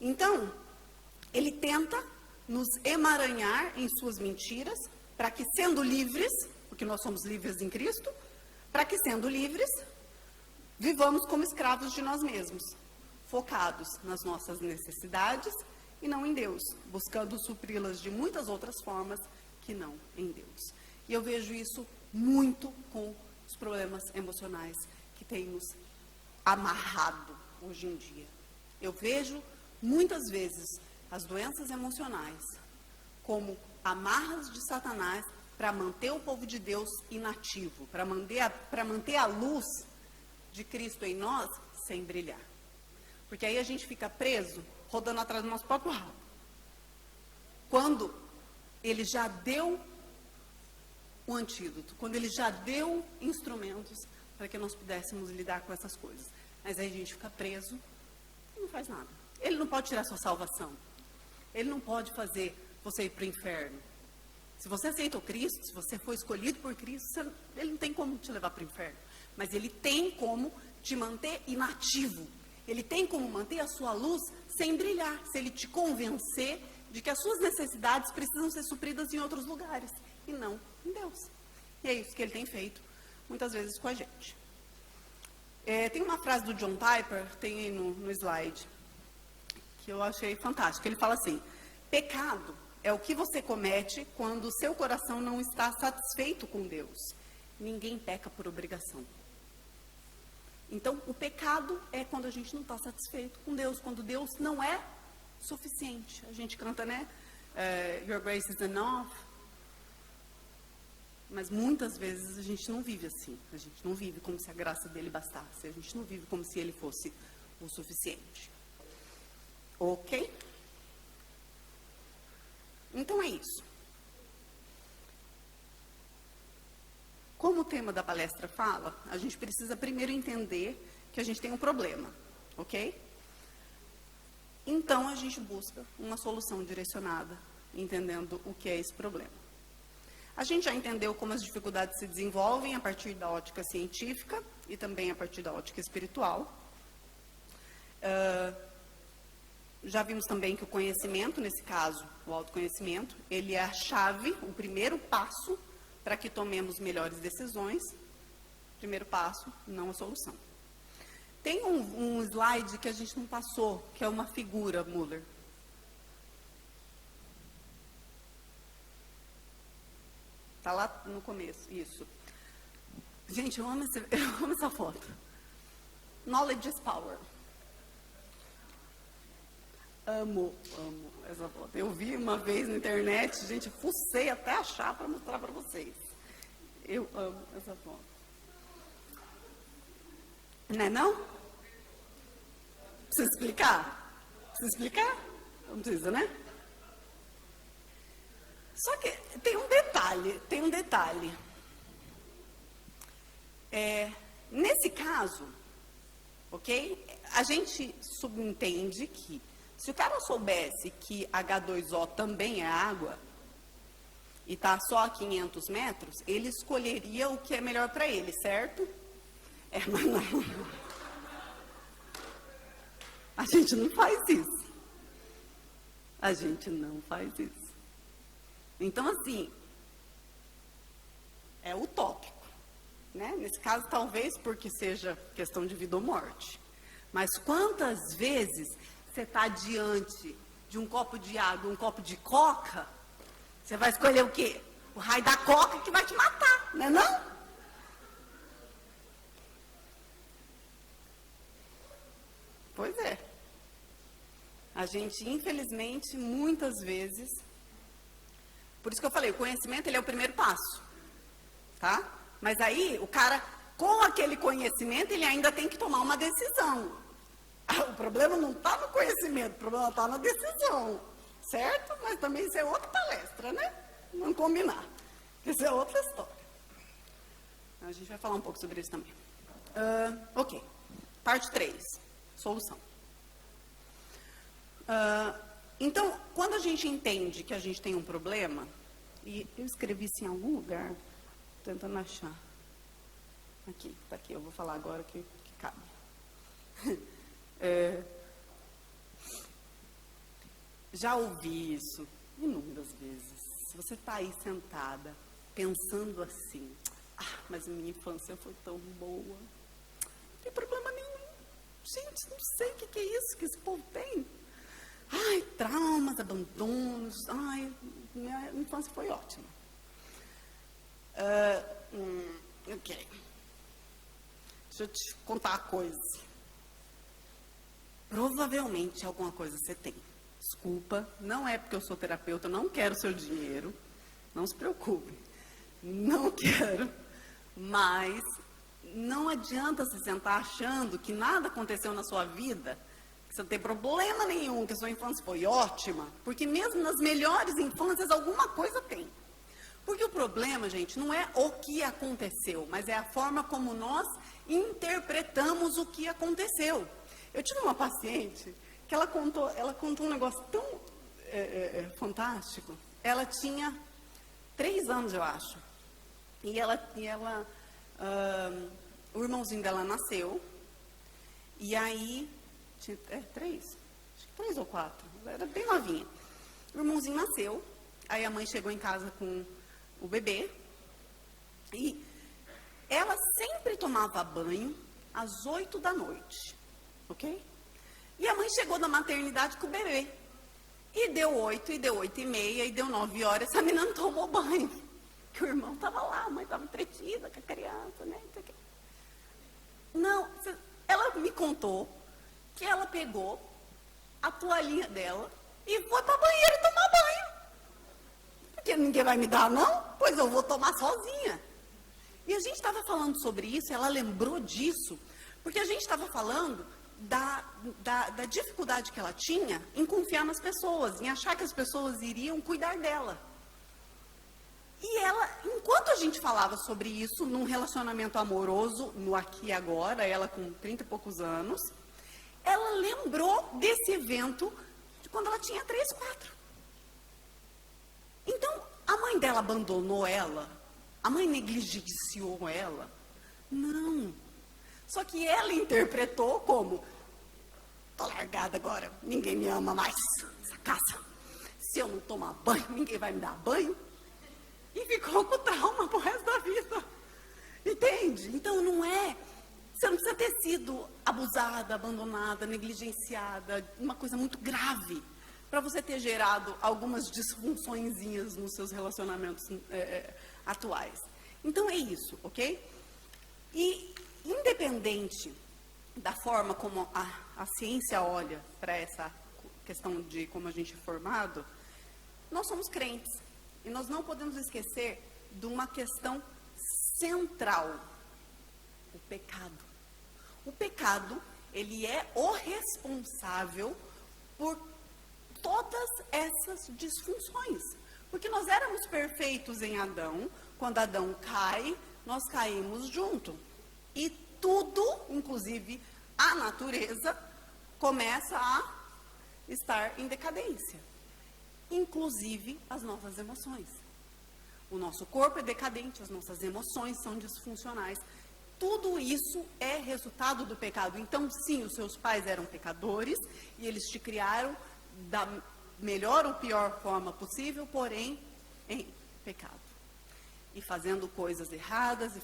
Então, ele tenta nos emaranhar em suas mentiras, para que sendo livres, porque nós somos livres em Cristo, para que sendo livres, vivamos como escravos de nós mesmos, focados nas nossas necessidades e não em Deus, buscando supri-las de muitas outras formas que não em Deus. E eu vejo isso muito com os problemas emocionais que tem nos amarrado hoje em dia. Eu vejo muitas vezes as doenças emocionais como amarras de Satanás para manter o povo de Deus inativo, para manter a luz de Cristo em nós sem brilhar. Porque aí a gente fica preso, rodando atrás do nosso próprio rabo. Quando ele já deu o antídoto, quando ele já deu instrumentos para que nós pudéssemos lidar com essas coisas. Mas aí a gente fica preso e não faz nada. Ele não pode tirar sua salvação. Ele não pode fazer você ir para o inferno. Se você aceitou Cristo, se você foi escolhido por Cristo, ele não tem como te levar para o inferno. Mas ele tem como te manter inativo. Ele tem como manter a sua luz sem brilhar, se ele te convencer de que as suas necessidades precisam ser supridas em outros lugares, e não em Deus. E é isso que ele tem feito, muitas vezes, com a gente. Tem uma frase do John Piper, tem aí no slide, que eu achei fantástica. Ele fala assim: pecado é o que você comete quando o seu coração não está satisfeito com Deus. Ninguém peca por obrigação. Então, o pecado é quando a gente não está satisfeito com Deus, quando Deus não é suficiente. A gente canta, né? Your grace is enough. Mas muitas vezes a gente não vive assim. A gente não vive como se a graça dele bastasse. A gente não vive como se ele fosse o suficiente. Ok? Então é isso. Como o tema da palestra fala, a gente precisa primeiro entender que a gente tem um problema, ok? Então a gente busca uma solução direcionada, entendendo o que é esse problema. A gente já entendeu como as dificuldades se desenvolvem a partir da ótica científica e também a partir da ótica espiritual. Já vimos também que o conhecimento, nesse caso, o autoconhecimento, ele é a chave, o primeiro passo para que tomemos melhores decisões. Primeiro passo, não a solução. Tem um slide que a gente não passou, que é uma figura, Muller. Está lá no começo, isso. Gente, eu amo essa foto. Knowledge is power. Amo essa foto. Eu vi uma vez na internet, gente, fucei até achar para mostrar para vocês. Eu amo essa foto. Não é não? Precisa explicar? Precisa explicar? Não precisa, né? Só que tem um detalhe. Nesse caso, ok? A gente subentende que se o cara soubesse que H2O também é água e está só a 500 metros, ele escolheria o que é melhor para ele, certo? Mas não. A gente não faz isso. A gente não faz isso. Então, assim, é utópico, né? Nesse caso, talvez porque seja questão de vida ou morte. Mas quantas vezes você está diante de um copo de água, um copo de coca, você vai escolher o quê? O raio da coca que vai te matar, não é não? Pois é. A gente, infelizmente, muitas vezes... Por isso que eu falei, o conhecimento ele é o primeiro passo, tá? Mas aí, o cara, com aquele conhecimento, ele ainda tem que tomar uma decisão. O problema não está no conhecimento, o problema está na decisão, certo? Mas também isso é outra palestra, né? Vamos combinar. Isso é outra história. A gente vai falar um pouco sobre isso também. Ok. Parte 3. Solução. Então, quando a gente entende que a gente tem um problema, e eu escrevi isso em algum lugar, tentando achar. Aqui, tá aqui, eu vou falar agora que cabe. Já ouvi isso inúmeras vezes. Se você está aí sentada, pensando assim, mas minha infância foi tão boa, não tem problema nenhum. Gente, não sei o que é isso que esse povo tem. Ai, traumas, abandonos, minha infância foi ótima. Ok. Deixa eu te contar uma coisa. Provavelmente alguma coisa você tem. Desculpa, não é porque eu sou terapeuta, eu não quero seu dinheiro. Não se preocupe. Não quero. Mas não adianta se sentar achando que nada aconteceu na sua vida, que você não tem problema nenhum, que a sua infância foi ótima, porque mesmo nas melhores infâncias alguma coisa tem. Porque o problema, gente, não é o que aconteceu, mas é a forma como nós interpretamos o que aconteceu. Eu tive uma paciente que ela contou um negócio tão fantástico. Ela tinha 3 anos, eu acho. O irmãozinho dela nasceu. E aí, 3? Acho que 3 ou 4. Ela era bem novinha. O irmãozinho nasceu. Aí a mãe chegou em casa com o bebê. E ela sempre tomava banho às 8 da noite. Ok? E a mãe chegou da maternidade com o bebê. E deu 8, e deu 8h30, e deu 9 horas. Essa menina não tomou banho. Que o irmão estava lá, a mãe estava entretida com a criança, né? Não, ela me contou que ela pegou a toalhinha dela e foi para a banheira tomar banho. Porque ninguém vai me dar, não? Pois eu vou tomar sozinha. E a gente estava falando sobre isso, ela lembrou disso, porque a gente estava falando da dificuldade que ela tinha em confiar nas pessoas, em achar que as pessoas iriam cuidar dela. E ela, enquanto a gente falava sobre isso, num relacionamento amoroso, no aqui e agora, ela com 30 e poucos anos, ela lembrou desse evento de quando ela tinha 3, 4. Então, a mãe dela abandonou ela? A mãe negligenciou ela? Não. Só que ela interpretou como: tô largada agora, ninguém me ama mais, essa casa. Se eu não tomar banho, ninguém vai me dar banho. E ficou com trauma pro resto da vida. Entende? Então não é... Você não precisa ter sido abusada, abandonada, negligenciada, uma coisa muito grave, para você ter gerado algumas disfunçõezinhas nos seus relacionamentos atuais. Então é isso, ok? E independente da forma como a ciência olha para essa questão de como a gente é formado, nós somos crentes. E nós não podemos esquecer de uma questão central: o pecado. O pecado, ele é o responsável por todas essas disfunções. Porque nós éramos perfeitos em Adão, quando Adão cai, nós caímos junto. E tudo, inclusive a natureza, começa a estar em decadência. Inclusive as nossas emoções. O nosso corpo é decadente, as nossas emoções são disfuncionais. Tudo isso é resultado do pecado. Então, sim, os seus pais eram pecadores e eles te criaram da melhor ou pior forma possível, porém em pecado. E fazendo coisas erradas, e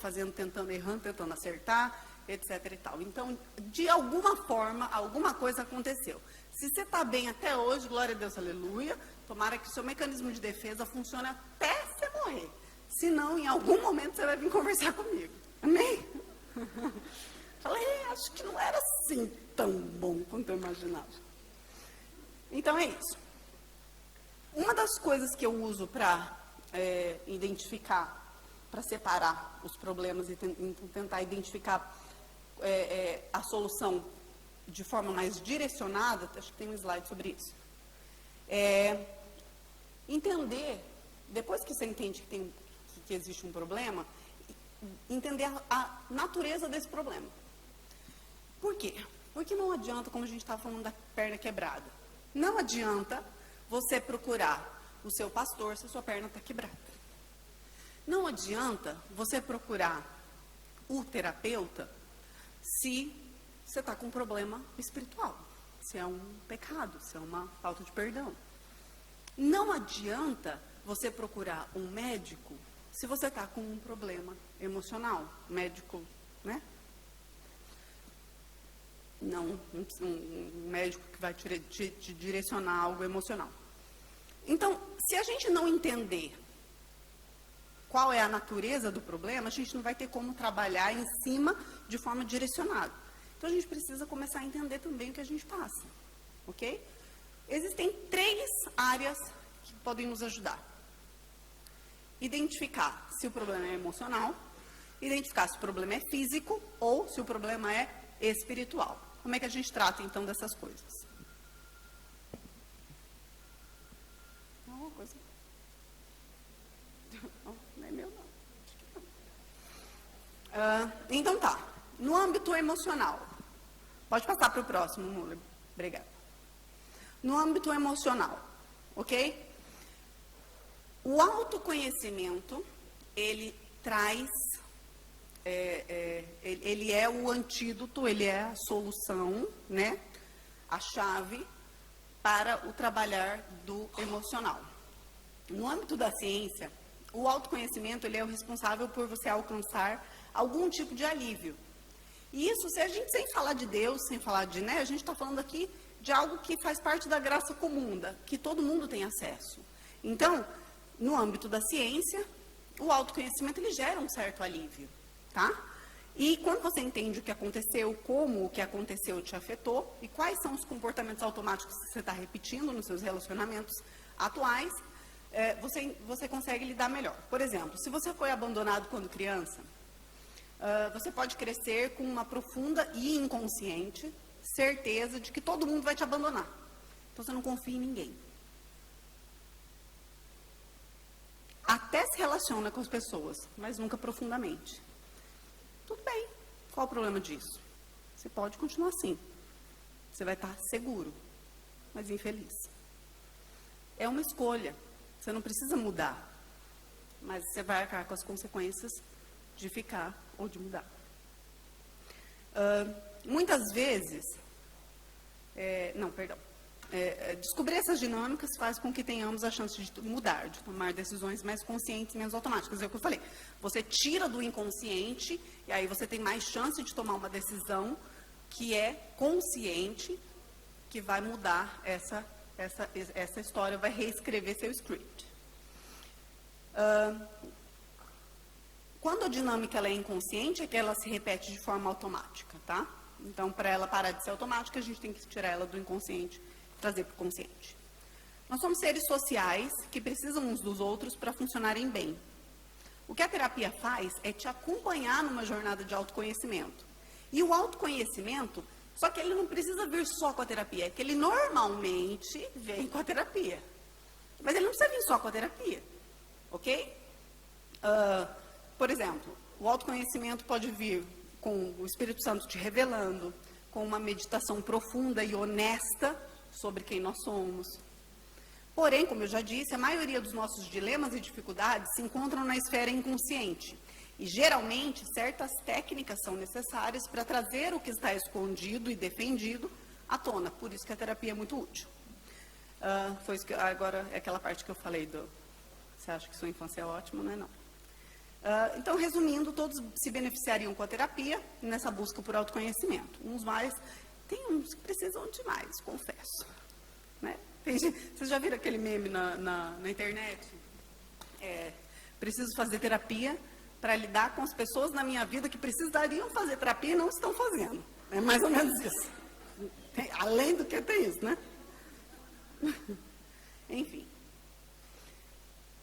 errando, tentando acertar, etc. e tal. Então, de alguma forma, alguma coisa aconteceu. Se você está bem até hoje, glória a Deus, aleluia, tomara que o seu mecanismo de defesa funcione até você morrer. Senão, em algum momento, você vai vir conversar comigo. Amém? Falei, acho que não era assim tão bom quanto eu imaginava. Então, é isso. Uma das coisas que eu uso para identificar, para separar os problemas e tentar identificar a solução de forma mais direcionada, acho que tem um slide sobre isso, entender, depois que você entende que existe um problema, entender a natureza desse problema. Por quê? Porque não adianta, como a gente estava falando da perna quebrada, não adianta você procurar o seu pastor se a sua perna está quebrada. Não adianta você procurar o terapeuta se você está com um problema espiritual, se é um pecado, se é uma falta de perdão. Não adianta você procurar um médico se você está com um problema emocional. Médico, né? Não um médico que vai te direcionar algo emocional. Então, se a gente não entender qual é a natureza do problema, a gente não vai ter como trabalhar em cima de forma direcionada. Então, a gente precisa começar a entender também o que a gente passa, ok? Existem 3 áreas que podem nos ajudar. Identificar se o problema é emocional, identificar se o problema é físico ou se o problema é espiritual. Como é que a gente trata, então, dessas coisas? Uma coisa. Não é meu, não. Então tá. No âmbito emocional. Pode passar para o próximo, Muller. Obrigada. No âmbito emocional, ok? O autoconhecimento, ele traz, ele é o antídoto, ele é a solução, né? A chave para o trabalhar do emocional. No âmbito da ciência, o autoconhecimento, ele é o responsável por você alcançar algum tipo de alívio. E isso, se a gente, sem falar de Deus, sem falar de, né, a gente está falando aqui de algo que faz parte da graça comum, que todo mundo tem acesso. Então, no âmbito da ciência, o autoconhecimento, ele gera um certo alívio, tá? E quando você entende o que aconteceu, como o que aconteceu te afetou, e quais são os comportamentos automáticos que você está repetindo nos seus relacionamentos atuais, você consegue lidar melhor. Por exemplo, se você foi abandonado quando criança, você pode crescer com uma profunda e inconsciente certeza de que todo mundo vai te abandonar. Então, você não confia em ninguém. Até se relaciona com as pessoas, mas nunca profundamente. Tudo bem. Qual o problema disso? Você pode continuar assim. Você vai estar seguro, mas infeliz. É uma escolha. Você não precisa mudar. Mas você vai arcar com as consequências de ficar ou de mudar. Muitas vezes, descobrir essas dinâmicas faz com que tenhamos a chance de mudar, de tomar decisões mais conscientes e menos automáticas. É o que eu falei. Você tira do inconsciente e aí você tem mais chance de tomar uma decisão que é consciente, que vai mudar essa história, vai reescrever seu script. Quando a dinâmica ela é inconsciente, é que ela se repete de forma automática, tá? Então, para ela parar de ser automática, a gente tem que tirar ela do inconsciente e trazer para o consciente. Nós somos seres sociais que precisam uns dos outros para funcionarem bem. O que a terapia faz é te acompanhar numa jornada de autoconhecimento. E o autoconhecimento, só que ele não precisa vir só com a terapia, é que ele normalmente vem com a terapia. Mas ele não precisa vir só com a terapia, ok? Por exemplo, o autoconhecimento pode vir com o Espírito Santo te revelando, com uma meditação profunda e honesta sobre quem nós somos. Porém, como eu já disse, a maioria dos nossos dilemas e dificuldades se encontram na esfera inconsciente. E, geralmente, certas técnicas são necessárias para trazer o que está escondido e defendido à tona. Por isso que a terapia é muito útil. Agora, é aquela parte que eu falei do... Você acha que sua infância é ótima? Não é não. Então, resumindo, todos se beneficiariam com a terapia nessa busca por autoconhecimento. Uns mais, tem uns que precisam de mais, confesso. Né? Vocês já viram aquele meme na internet? Preciso fazer terapia para lidar com as pessoas na minha vida que precisariam fazer terapia e não estão fazendo. É mais ou menos isso. Além do que tem isso, né? Enfim.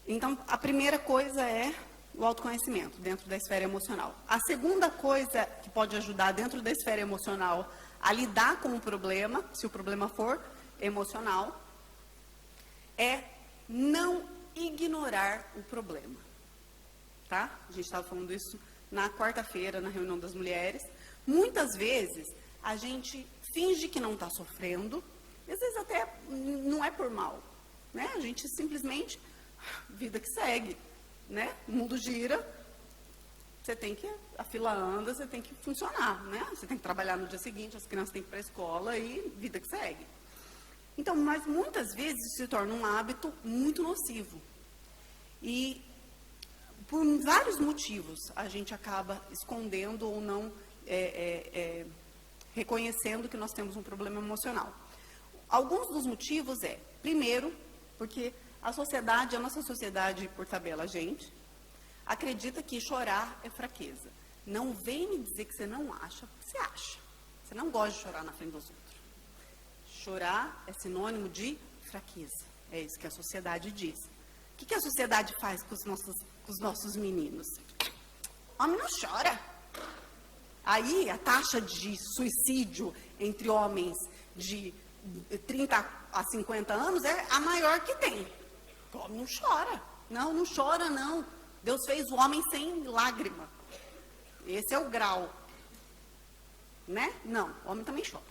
Então, a primeira coisa é o autoconhecimento dentro da esfera emocional. A segunda coisa que pode ajudar dentro da esfera emocional a lidar com o problema, se o problema for emocional, é não ignorar o problema. Tá? A gente estava falando isso na quarta-feira, na reunião das mulheres. Muitas vezes, a gente finge que não está sofrendo, e às vezes até não é por mal. Né? A gente simplesmente, vida que segue. Né? O mundo gira, a fila anda, você tem que funcionar, né? Você tem que trabalhar no dia seguinte, as crianças têm que ir para a escola e vida que segue. Então, mas muitas vezes isso se torna um hábito muito nocivo. E por vários motivos a gente acaba escondendo ou não reconhecendo que nós temos um problema emocional. Alguns dos motivos primeiro, porque a nossa sociedade, por tabela, acredita que chorar é fraqueza. Não vem me dizer que você não acha, porque você acha. Você não gosta de chorar na frente dos outros. Chorar é sinônimo de fraqueza. É isso que a sociedade diz. O que a sociedade faz com os nossos meninos? Homem não chora. Aí a taxa de suicídio entre homens de 30 a 50 anos é a maior que tem. O homem não chora. Não chora, não. Deus fez o homem sem lágrima. Esse é o grau. Né? Não, o homem também chora.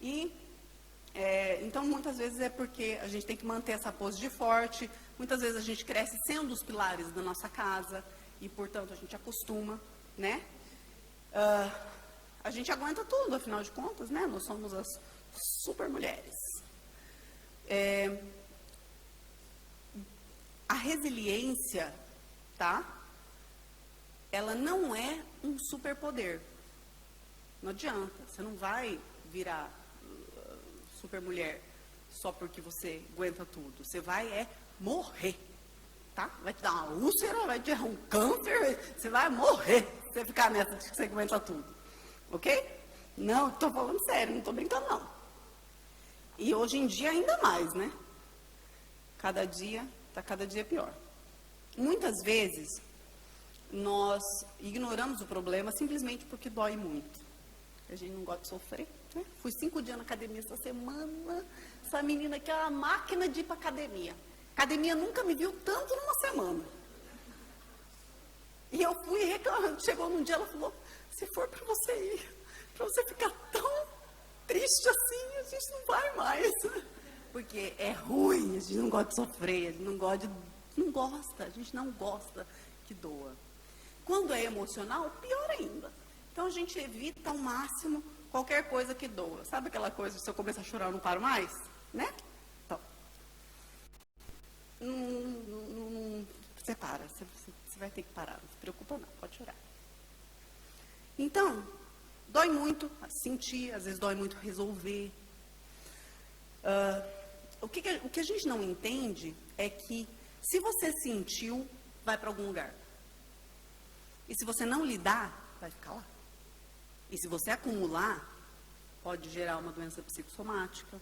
E, então, muitas vezes é porque a gente tem que manter essa pose de forte. Muitas vezes a gente cresce sendo os pilares da nossa casa. E, portanto, a gente acostuma, né? A gente aguenta tudo, afinal de contas, né? Nós somos as super mulheres. A resiliência, tá? Ela não é um superpoder. Não adianta. Você não vai virar super mulher só porque você aguenta tudo. Você vai morrer, tá? Vai te dar uma úlcera, vai te dar um câncer, você vai morrer se você ficar nessa de que você aguenta tudo. Ok? Não, estou falando sério, não estou brincando não. E hoje em dia ainda mais, né? Cada dia pior. Muitas vezes, nós ignoramos o problema simplesmente porque dói muito. A gente não gosta de sofrer, né? Fui 5 dias na academia essa semana. Essa menina aqui é uma máquina de ir para academia. Academia nunca me viu tanto numa semana. E eu fui reclamando. Chegou num dia, ela falou, se for para você ir, para você ficar tão triste assim, a gente não vai mais. Porque é ruim, a gente não gosta de sofrer, a gente a gente não gosta que doa. Quando é emocional, pior ainda. Então a gente evita ao máximo qualquer coisa que doa. Sabe aquela coisa que se eu começar a chorar eu não paro mais? Né? Então, você para, você vai ter que parar, não se preocupa não, pode chorar. Então, dói muito sentir, às vezes dói muito resolver. O que a gente não entende é que se você sentiu, vai para algum lugar. E se você não lidar, vai ficar lá. E se você acumular, pode gerar uma doença psicossomática,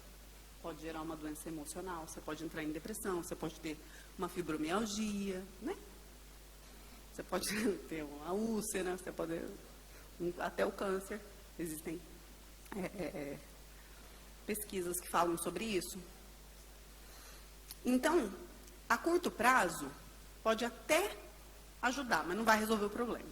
pode gerar uma doença emocional, você pode entrar em depressão, você pode ter uma fibromialgia, né? Você pode ter uma úlcera, você pode até o câncer. Existem pesquisas que falam sobre isso. Então, a curto prazo, pode até ajudar, mas não vai resolver o problema.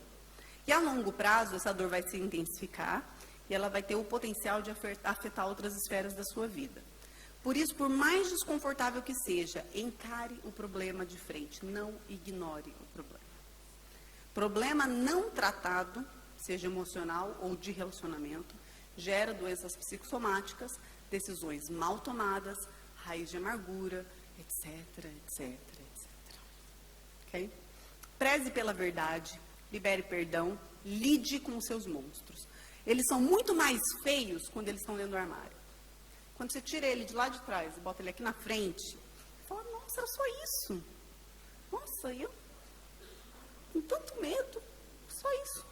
E a longo prazo, essa dor vai se intensificar e ela vai ter o potencial de afetar outras esferas da sua vida. Por isso, por mais desconfortável que seja, encare o problema de frente, não ignore o problema. Problema não tratado, seja emocional ou de relacionamento, gera doenças psicossomáticas, decisões mal tomadas, raiz de amargura, etc, etc, etc. Ok? preze pela verdade, libere perdão, lide com os seus monstros. Eles são muito mais feios quando eles estão dentro do armário. Quando você tira ele de lá de trás e bota ele aqui na frente, fala, nossa, era só isso. Nossa, eu com tanto medo, só isso.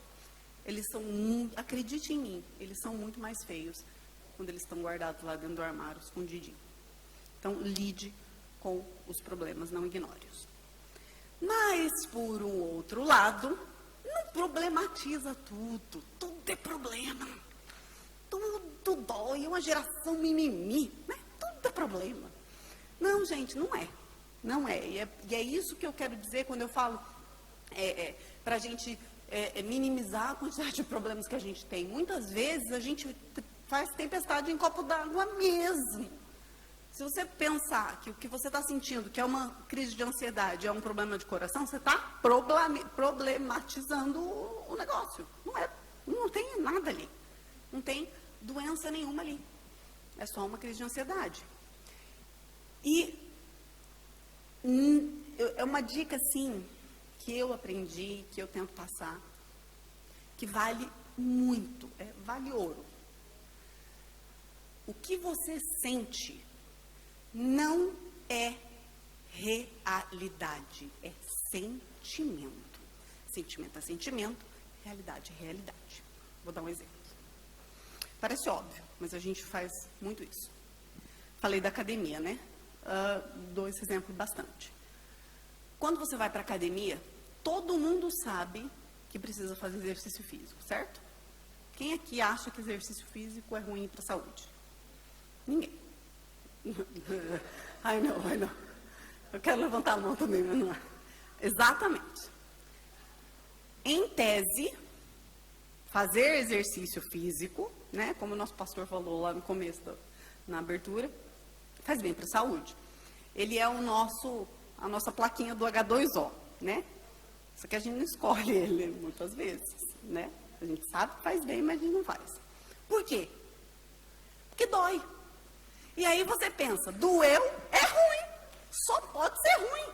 Eles são muito, acredite em mim, eles são muito mais feios quando eles estão guardados lá dentro do armário, escondidinho. Então, lide com os problemas, não ignore-os. Mas, por um outro lado, não problematiza tudo. Tudo é problema. Tudo dói, é uma geração mimimi. Né? Tudo é problema. Não, gente, não é. Não é. E é isso que eu quero dizer quando eu falo para a gente minimizar a quantidade de problemas que a gente tem. Muitas vezes a gente faz tempestade em copo d'água mesmo. Se você pensar que o que você está sentindo, que é uma crise de ansiedade, é um problema de coração, você está problematizando o negócio. Não tem nada ali. Não tem doença nenhuma ali. É só uma crise de ansiedade. E é uma dica, assim, que eu aprendi, que eu tento passar, que vale muito, vale ouro. O que você sente não é realidade, é sentimento. Sentimento é sentimento, realidade é realidade. Vou dar um exemplo. Parece óbvio, mas a gente faz muito isso. Falei da academia, né? Dou esse exemplo bastante. Quando você vai para a academia, todo mundo sabe que precisa fazer exercício físico, certo? Quem aqui acha que exercício físico é ruim para a saúde? Ninguém. I know. Eu quero levantar a mão também, mas não é. Exatamente. Em tese, fazer exercício físico, né, como o nosso pastor falou lá no começo, na abertura, faz bem para a saúde. Ele é a nossa plaquinha do H2O, né? Só que a gente não escolhe ele muitas vezes, né? A gente sabe que faz bem, mas a gente não faz. Por quê? Porque dói. E aí você pensa, doeu, é ruim. Só pode ser ruim.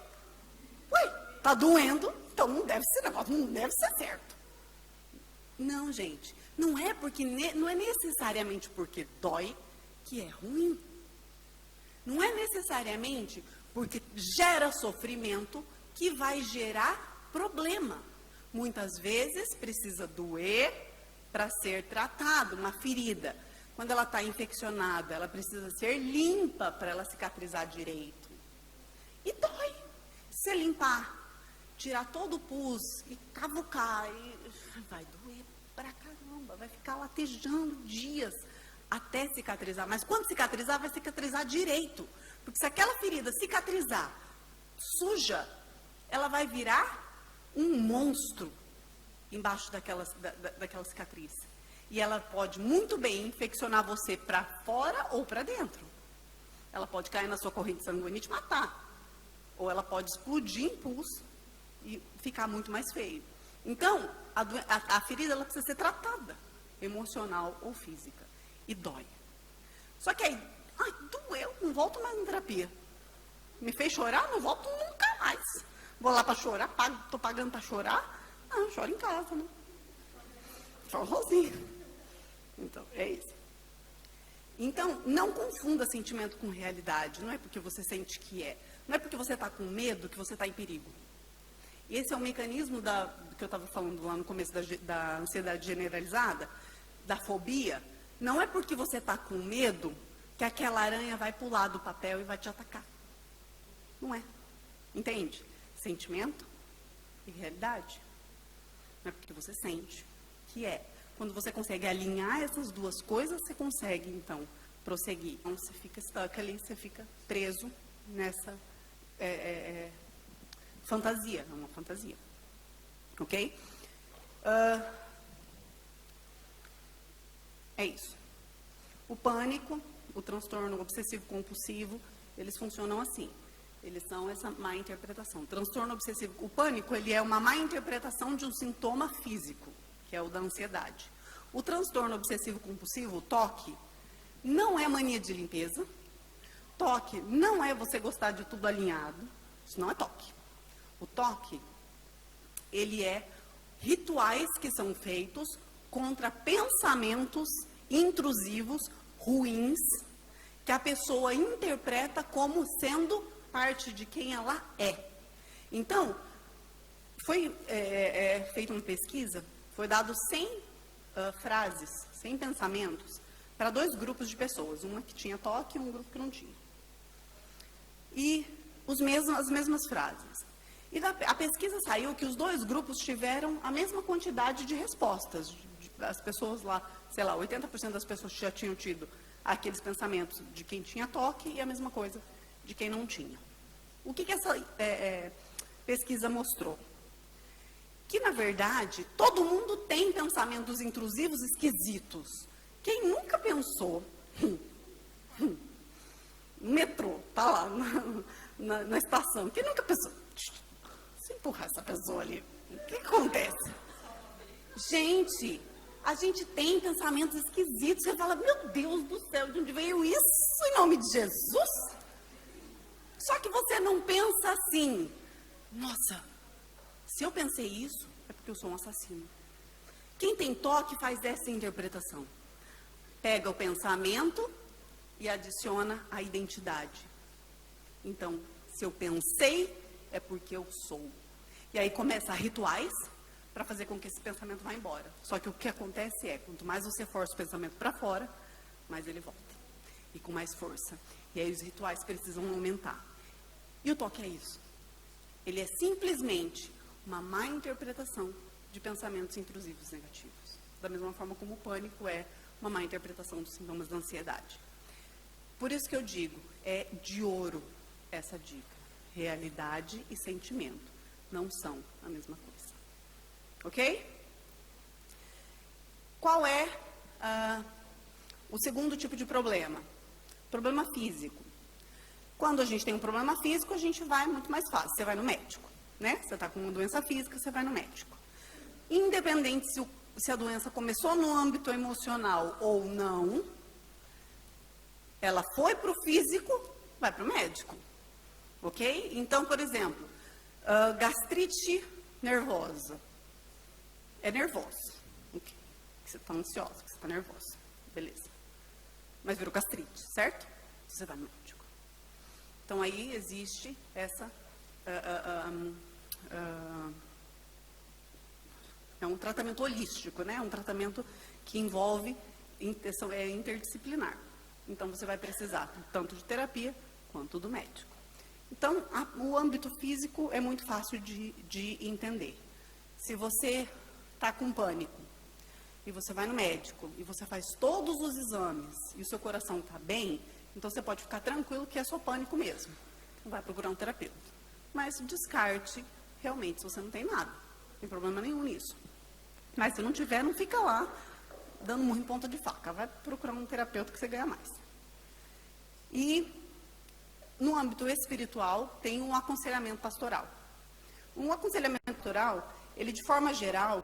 Ué, tá doendo, então não deve ser negócio, não deve ser certo. Não, gente, não é necessariamente porque dói que é ruim. Não é necessariamente porque gera sofrimento que vai gerar problema. Muitas vezes precisa doer para ser tratado, uma ferida. Quando ela está infeccionada, ela precisa ser limpa para ela cicatrizar direito. E dói. Se limpar, tirar todo o pus e cavucar, vai doer pra caramba, vai ficar latejando dias até cicatrizar. Mas quando cicatrizar, vai cicatrizar direito. Porque se aquela ferida cicatrizar suja, ela vai virar um monstro embaixo daquela cicatriz. E ela pode muito bem infeccionar você para fora ou para dentro. Ela pode cair na sua corrente sanguínea e te matar. Ou ela pode explodir em pulso e ficar muito mais feio. Então, a ferida ela precisa ser tratada, emocional ou física. E dói. Só que aí, doeu, não volto mais na terapia. Me fez chorar, não volto nunca mais. Vou lá para chorar, estou pagando para chorar. Não, choro em casa, né? Choro sozinho. Então, é isso. Então, não confunda sentimento com realidade. Não é porque você sente que é. Não é porque você está com medo que você está em perigo. Esse é o mecanismo que eu estava falando lá no começo da ansiedade generalizada, da fobia. Não é porque você está com medo que aquela aranha vai pular do papel e vai te atacar. Não é. Entende? Sentimento e realidade. Não é porque você sente que é. Quando você consegue alinhar essas duas coisas, você consegue, então, prosseguir. Então, você fica stuck ali, você fica preso nessa fantasia. É uma fantasia. Ok? É isso. O pânico, o transtorno obsessivo-compulsivo, eles funcionam assim. Eles são essa má interpretação. O transtorno obsessivo, o pânico, ele é uma má interpretação de um sintoma físico, que é o da ansiedade. O transtorno obsessivo-compulsivo, o TOC, não é mania de limpeza. TOC não é você gostar de tudo alinhado. Isso não é TOC. O TOC ele é rituais que são feitos contra pensamentos intrusivos, ruins, que a pessoa interpreta como sendo parte de quem ela é. Então, foi feita uma pesquisa, foi dado 100 frases, 100 pensamentos, para 2 grupos de pessoas, uma que tinha toque e um grupo que não tinha. E as mesmas frases. E a pesquisa saiu que os 2 grupos tiveram a mesma quantidade de respostas. As pessoas lá, sei lá, 80% das pessoas já tinham tido aqueles pensamentos de quem tinha toque e a mesma coisa de quem não tinha. O que essa pesquisa mostrou? Que, na verdade, todo mundo tem pensamentos intrusivos esquisitos. Quem nunca pensou, no metrô, tá lá na estação, quem nunca pensou, se empurrar essa pessoa ali, o que acontece? Gente, a gente tem pensamentos esquisitos, você fala, meu Deus do céu, de onde veio isso em nome de Jesus? Só que você não pensa assim, nossa, se eu pensei isso, é porque eu sou um assassino. Quem tem toque faz essa interpretação. Pega o pensamento e adiciona a identidade. Então, se eu pensei, é porque eu sou. E aí começa rituais para fazer com que esse pensamento vá embora. Só que o que acontece é, quanto mais você força o pensamento para fora, mais ele volta. E com mais força. E aí os rituais precisam aumentar. E o toque é isso. Ele é simplesmente uma má interpretação de pensamentos intrusivos negativos. Da mesma forma como o pânico é uma má interpretação dos sintomas da ansiedade. Por isso que eu digo, é de ouro essa dica. Realidade e sentimento não são a mesma coisa. Ok? Qual é o segundo tipo de problema? Problema físico. Quando a gente tem um problema físico, a gente vai muito mais fácil. Você vai no médico, né? Você está com uma doença física, você vai no médico. Independente se a doença começou no âmbito emocional ou não, ela foi para o físico, vai para o médico. Ok? Então, por exemplo, gastrite nervosa. É nervosa. Okay. Você está ansiosa, você está nervosa. Beleza. Mas virou gastrite, certo? Você vai no médico. Então, aí existe essa... é um tratamento holístico, né? É um tratamento que envolve... é interdisciplinar. Então, você vai precisar tanto de terapia quanto do médico. Então, o âmbito físico é muito fácil de entender. Se você está com pânico e você vai no médico e você faz todos os exames e o seu coração está bem, então você pode ficar tranquilo que é só pânico mesmo. Não vai procurar um terapeuta. Mas descarte, realmente, se você não tem nada. Não tem problema nenhum nisso. Mas se não tiver, não fica lá dando murro em ponta de faca. Vai procurar um terapeuta que você ganha mais. E no âmbito espiritual, tem um aconselhamento pastoral. Um aconselhamento pastoral, ele de forma geral,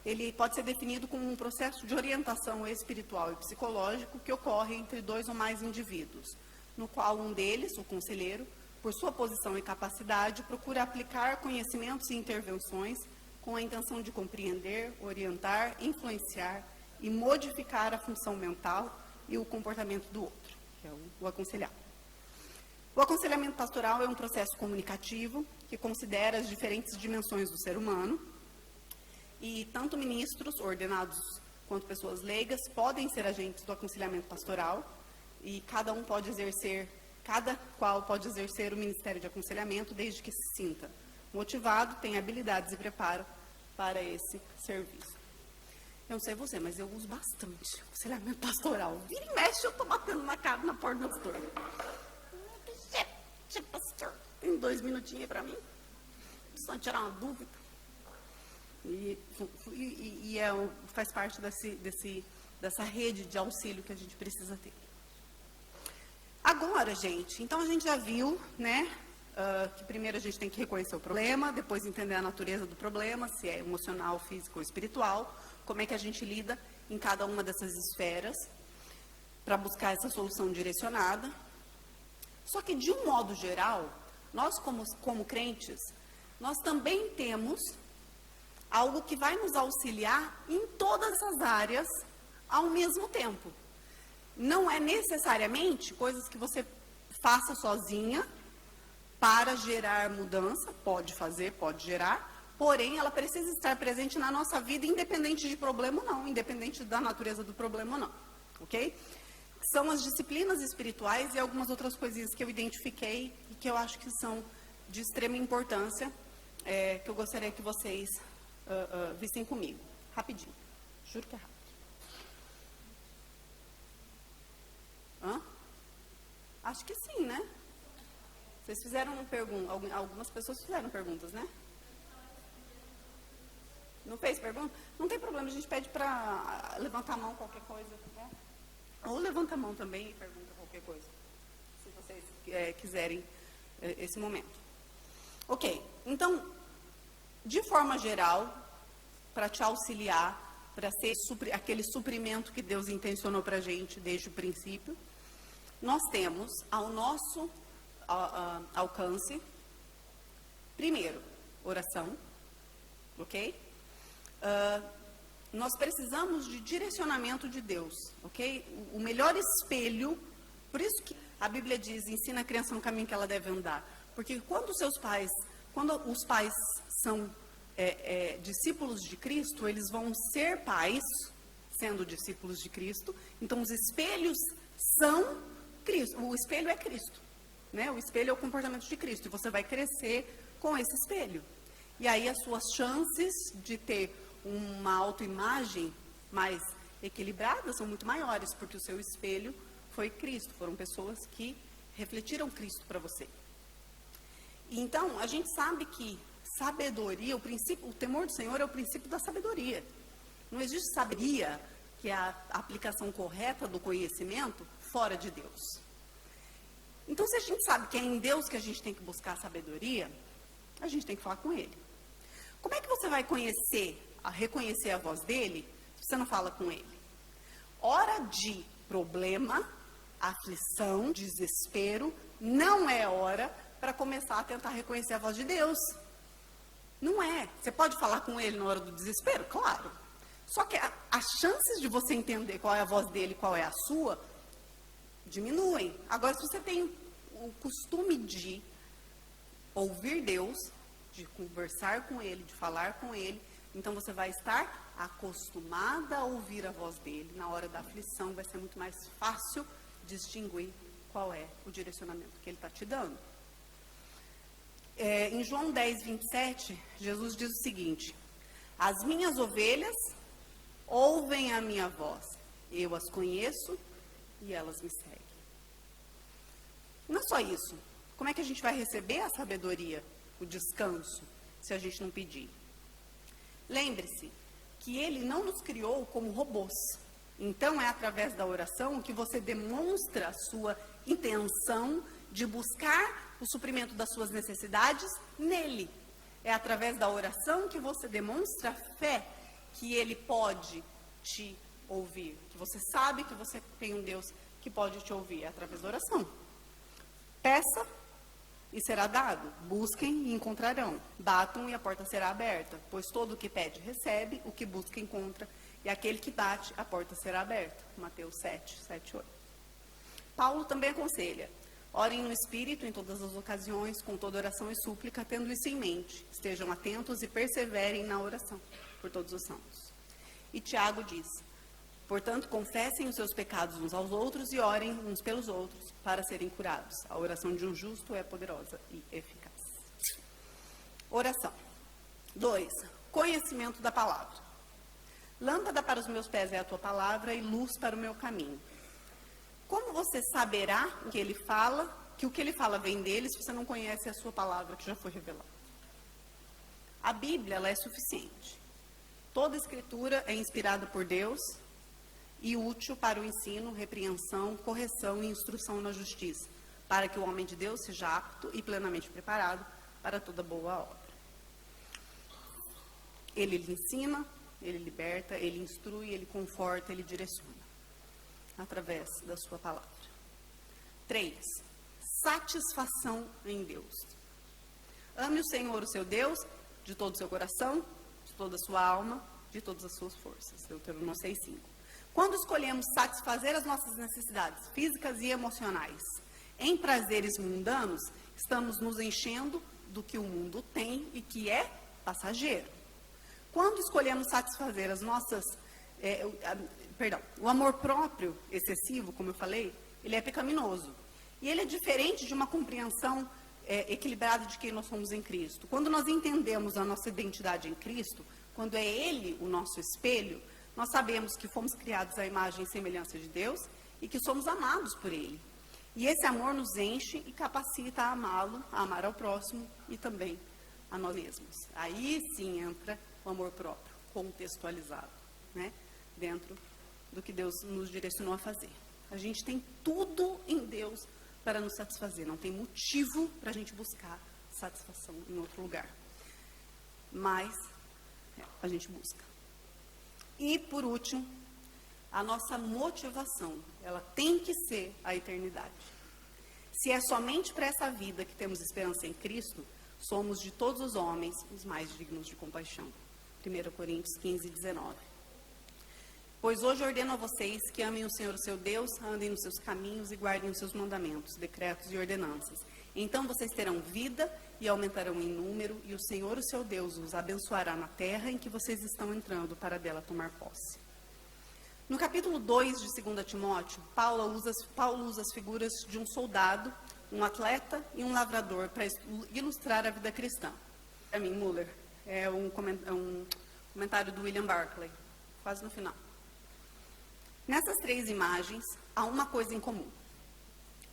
ele pode ser definido como um processo de orientação espiritual e psicológico que ocorre entre 2 ou mais indivíduos, no qual um deles, o conselheiro, por sua posição e capacidade, procura aplicar conhecimentos e intervenções com a intenção de compreender, orientar, influenciar e modificar a função mental e o comportamento do outro, que é o aconselhar. O aconselhamento pastoral é um processo comunicativo que considera as diferentes dimensões do ser humano e tanto ministros ordenados quanto pessoas leigas podem ser agentes do aconselhamento pastoral e cada qual pode exercer o ministério de aconselhamento desde que se sinta motivado, tenha habilidades e preparo para esse serviço. Eu não sei você, mas eu uso bastante aconselhamento pastoral. Vira e mexe, eu estou batendo na cara na porta do pastor. Pastor, tem 2 minutinhos aí para mim? Só tirar uma dúvida. Faz parte dessa rede de auxílio que a gente precisa ter. Agora, gente, então a gente já viu, né, que primeiro a gente tem que reconhecer o problema, depois entender a natureza do problema, se é emocional, físico ou espiritual, como é que a gente lida em cada uma dessas esferas para buscar essa solução direcionada. Só que, de um modo geral, nós como crentes, nós também temos Algo que vai nos auxiliar em todas essas áreas ao mesmo tempo. Não é necessariamente coisas que você faça sozinha para gerar mudança, pode fazer, pode gerar, porém ela precisa estar presente na nossa vida, independente de problema ou não, independente da natureza do problema ou não, ok? São as disciplinas espirituais e algumas outras coisinhas que eu identifiquei e que eu acho que são de extrema importância, que eu gostaria que vocês vissem comigo. Rapidinho. Juro que é rápido. Acho que sim, né? Vocês fizeram algumas pessoas fizeram perguntas, né? Não fez pergunta? Não tem problema, a gente pede para levantar a mão qualquer coisa, né? Ou levanta a mão também e pergunta qualquer coisa, se vocês quiserem esse momento. Ok, então, de forma geral, para te auxiliar, para ser aquele suprimento que Deus intencionou para a gente desde o princípio, nós temos ao nosso alcance, primeiro, oração, ok? Nós precisamos de direcionamento de Deus, ok? O melhor espelho, por isso que a Bíblia diz, ensina a criança no caminho que ela deve andar. Porque quando os pais são discípulos de Cristo, eles vão ser pais, sendo discípulos de Cristo. Então, os espelhos são Cristo. O espelho é Cristo, né? O espelho é o comportamento de Cristo. E você vai crescer com esse espelho. E aí, as suas chances de ter uma autoimagem mais equilibrada são muito maiores, porque o seu espelho foi Cristo. Foram pessoas que refletiram Cristo para você. Então, a gente sabe que sabedoria, o temor do Senhor é o princípio da sabedoria. Não existe sabedoria, que é a aplicação correta do conhecimento, fora de Deus. Então, se a gente sabe que é em Deus que a gente tem que buscar a sabedoria, a gente tem que falar com Ele. Como é que você vai reconhecer a voz dele, se você não fala com ele? Hora de problema, aflição, desespero, não é hora para começar a tentar reconhecer a voz de Deus. Não é. Você pode falar com ele na hora do desespero? Claro. Só que as chances de você entender qual é a voz dele e qual é a sua, diminuem. Agora, se você tem o costume de ouvir Deus, de conversar com ele, de falar com ele, então você vai estar acostumada a ouvir a voz dele. Na hora da aflição vai ser muito mais fácil distinguir qual é o direcionamento que ele está te dando. Em João 10, 27, Jesus diz o seguinte: as minhas ovelhas ouvem a minha voz, eu as conheço e elas me seguem. Não é só isso. Como é que a gente vai receber a sabedoria, o descanso, se a gente não pedir? Lembre-se que ele não nos criou como robôs. Então, é através da oração que você demonstra a sua intenção de buscar o suprimento das suas necessidades nele. É através da oração que você demonstra a fé que ele pode te ouvir. Que você sabe que você tem um Deus que pode te ouvir. É através da oração. Peça e será dado. Busquem e encontrarão. Batam e a porta será aberta. Pois todo o que pede recebe, o que busca encontra, e aquele que bate, a porta será aberta. Mateus 7, 7, 8. Paulo também aconselha: orem no Espírito em todas as ocasiões, com toda oração e súplica, tendo isso em mente. Estejam atentos e perseverem na oração por todos os santos. E Tiago diz: portanto, confessem os seus pecados uns aos outros e orem uns pelos outros para serem curados. A oração de um justo é poderosa e eficaz. Oração. 2. Conhecimento da palavra. Lâmpada para os meus pés é a tua palavra e luz para o meu caminho. Como você saberá o que ele fala, que o que ele fala vem dele, se você não conhece a sua palavra que já foi revelada? A Bíblia, ela é suficiente. Toda escritura é inspirada por Deus e útil para o ensino, repreensão, correção e instrução na justiça, para que o homem de Deus seja apto e plenamente preparado para toda boa obra. Ele lhe ensina, ele liberta, ele instrui, ele conforta, ele direciona, através da sua palavra. 3. Satisfação em Deus. Ame o Senhor, o seu Deus, de todo o seu coração, de toda a sua alma, de todas as suas forças. Deuteronômio 6:5. Quando escolhemos satisfazer as nossas necessidades físicas e emocionais em prazeres mundanos, estamos nos enchendo do que o mundo tem e que é passageiro. Quando escolhemos satisfazer as nossas... o amor próprio excessivo, como eu falei, ele é pecaminoso. E ele é diferente de uma compreensão equilibrada de quem nós somos em Cristo. Quando nós entendemos a nossa identidade em Cristo, quando é Ele o nosso espelho, nós sabemos que fomos criados à imagem e semelhança de Deus e que somos amados por Ele. E esse amor nos enche e capacita a amá-lo, a amar ao próximo e também a nós mesmos. Aí sim entra o amor próprio, contextualizado, né? Dentro do que Deus nos direcionou a fazer. A gente tem tudo em Deus para nos satisfazer. Não tem motivo para a gente buscar satisfação em outro lugar. Mas a gente busca. E, por último, a nossa motivação, ela tem que ser a eternidade. Se é somente para essa vida que temos esperança em Cristo, somos de todos os homens os mais dignos de compaixão. 1 Coríntios 15:19. Pois hoje ordeno a vocês que amem o Senhor, o seu Deus, andem nos seus caminhos e guardem os seus mandamentos, decretos e ordenanças. Então vocês terão vida e aumentarão em número, e o Senhor, o seu Deus, os abençoará na terra em que vocês estão entrando para dela tomar posse. No capítulo 2 de 2 Timóteo, Paulo usa as figuras de um soldado, um atleta e um lavrador para ilustrar a vida cristã. Para mim, Muller, é um comentário do William Barclay, quase no final. Nessas três imagens, há uma coisa em comum.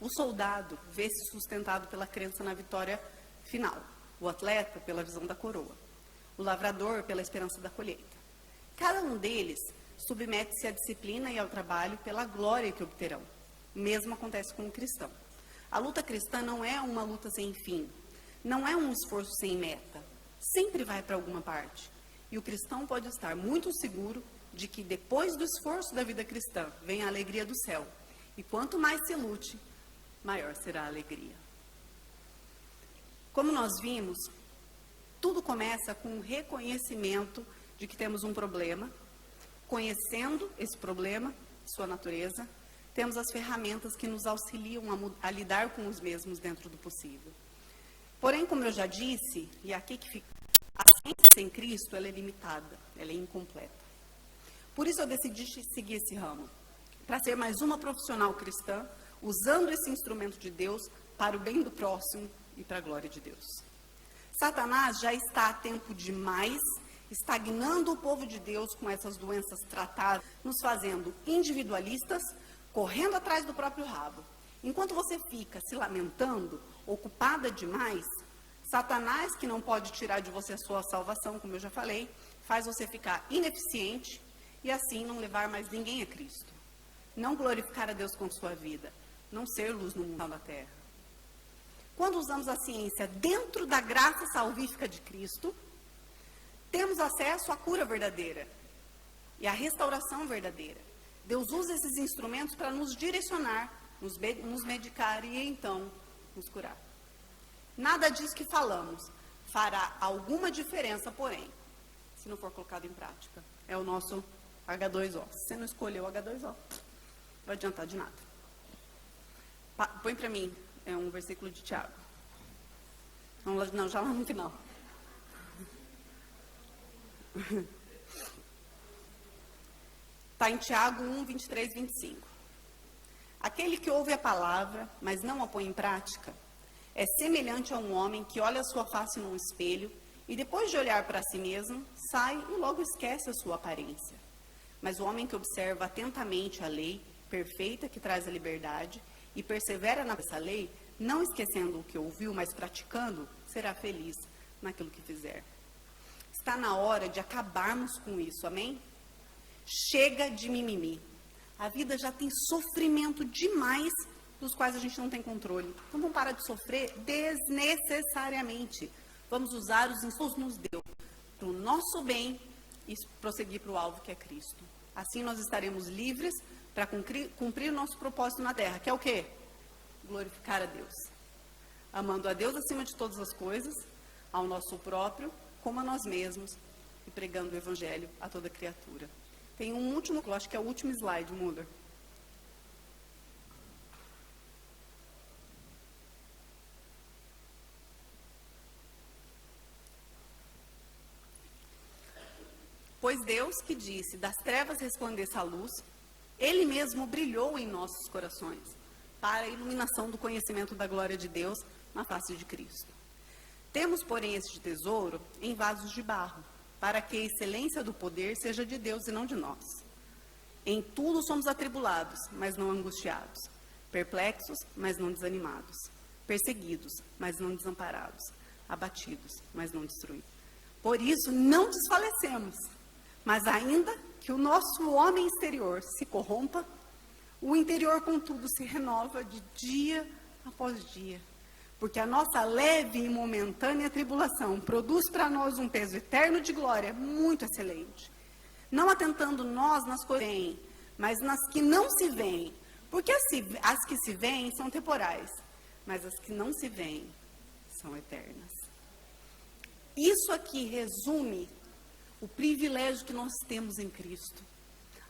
O soldado vê-se sustentado pela crença na vitória final. O atleta, pela visão da coroa. O lavrador, pela esperança da colheita. Cada um deles submete-se à disciplina e ao trabalho pela glória que obterão. O mesmo acontece com o cristão. A luta cristã não é uma luta sem fim. Não é um esforço sem meta. Sempre vai para alguma parte. E o cristão pode estar muito seguro de que depois do esforço da vida cristã vem a alegria do céu. E quanto mais se lute, maior será a alegria. Como nós vimos, tudo começa com o reconhecimento de que temos um problema. Conhecendo esse problema, sua natureza, temos as ferramentas que nos auxiliam a lidar com os mesmos dentro do possível. Porém, como eu já disse, e aqui que fica, a ciência sem Cristo, ela é limitada, ela é incompleta. Por isso eu decidi seguir esse ramo, para ser mais uma profissional cristã, usando esse instrumento de Deus para o bem do próximo e para a glória de Deus. Satanás já está há tempo demais estagnando o povo de Deus com essas doenças tratadas, nos fazendo individualistas, correndo atrás do próprio rabo. Enquanto você fica se lamentando, ocupada demais, Satanás, que não pode tirar de você a sua salvação, como eu já falei, faz você ficar ineficiente e assim não levar mais ninguém a Cristo. Não glorificar a Deus com sua vida, não ser luz no mundo da terra. Quando usamos a ciência dentro da graça salvífica de Cristo, temos acesso à cura verdadeira e à restauração verdadeira. Deus usa esses instrumentos para nos direcionar, nos medicar e então nos curar. Nada disso que falamos fará alguma diferença, porém, se não for colocado em prática. É o nosso H2O. Se você não escolheu o H2O, não vai adiantar de nada. Põe para mim um versículo de Tiago. Não, já lá no final. Está em Tiago 1, 23, 25. Aquele que ouve a palavra, mas não a põe em prática, é semelhante a um homem que olha a sua face num espelho e depois de olhar para si mesmo, sai e logo esquece a sua aparência. Mas o homem que observa atentamente a lei perfeita que traz a liberdade e persevera nessa lei, não esquecendo o que ouviu, mas praticando, será feliz naquilo que fizer. Está na hora de acabarmos com isso, amém? Chega de mimimi. A vida já tem sofrimento demais dos quais a gente não tem controle. Então vamos parar de sofrer desnecessariamente. Vamos usar os instrumentos que nos deu para o nosso bem e prosseguir para o alvo que é Cristo. Assim nós estaremos livres para cumprir o nosso propósito na terra, que é o quê? Glorificar a Deus. Amando a Deus acima de todas as coisas, ao nosso próprio, como a nós mesmos e pregando o evangelho a toda criatura. Tem um último, eu acho que é o último slide, Muller. Pois Deus que disse, das trevas resplandeça a luz, Ele mesmo brilhou em nossos corações, para a iluminação do conhecimento da glória de Deus na face de Cristo. Temos, porém, este tesouro em vasos de barro, para que a excelência do poder seja de Deus e não de nós. Em tudo somos atribulados, mas não angustiados, perplexos, mas não desanimados, perseguidos, mas não desamparados, abatidos, mas não destruídos. Por isso, não desfalecemos. Mas ainda que o nosso homem exterior se corrompa, o interior, contudo, se renova de dia após dia. Porque a nossa leve e momentânea tribulação produz para nós um peso eterno de glória muito excelente. Não atentando nós nas coisas que vêm, mas nas que não se veem. Porque as que se veem são temporais, mas as que não se veem são eternas. Isso aqui resume o privilégio que nós temos em Cristo.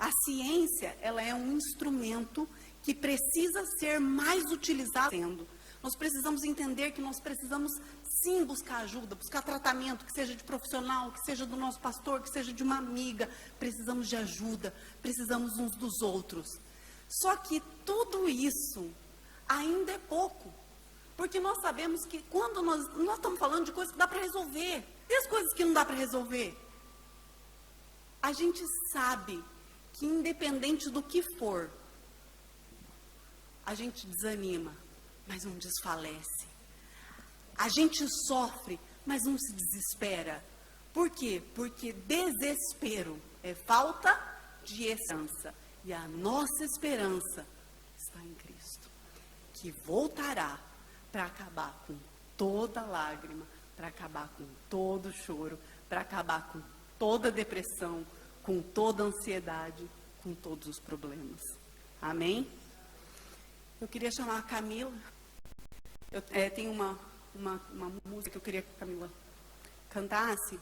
A ciência, ela é um instrumento que precisa ser mais utilizado. Nós precisamos entender que nós precisamos, sim, buscar ajuda, buscar tratamento, que seja de profissional, que seja do nosso pastor, que seja de uma amiga. Precisamos de ajuda, precisamos uns dos outros. Só que tudo isso ainda é pouco. Porque nós sabemos que quando nós estamos falando de coisas que dá para resolver. E as coisas que não dá para resolver? A gente sabe que independente do que for, a gente desanima, mas não desfalece. A gente sofre, mas não se desespera. Por quê? Porque desespero é falta de esperança. E a nossa esperança está em Cristo, que voltará para acabar com toda lágrima, para acabar com todo choro, para acabar com toda depressão, com toda ansiedade, com todos os problemas. Amém? Eu queria chamar a Camila. Tem uma música que eu queria que a Camila cantasse.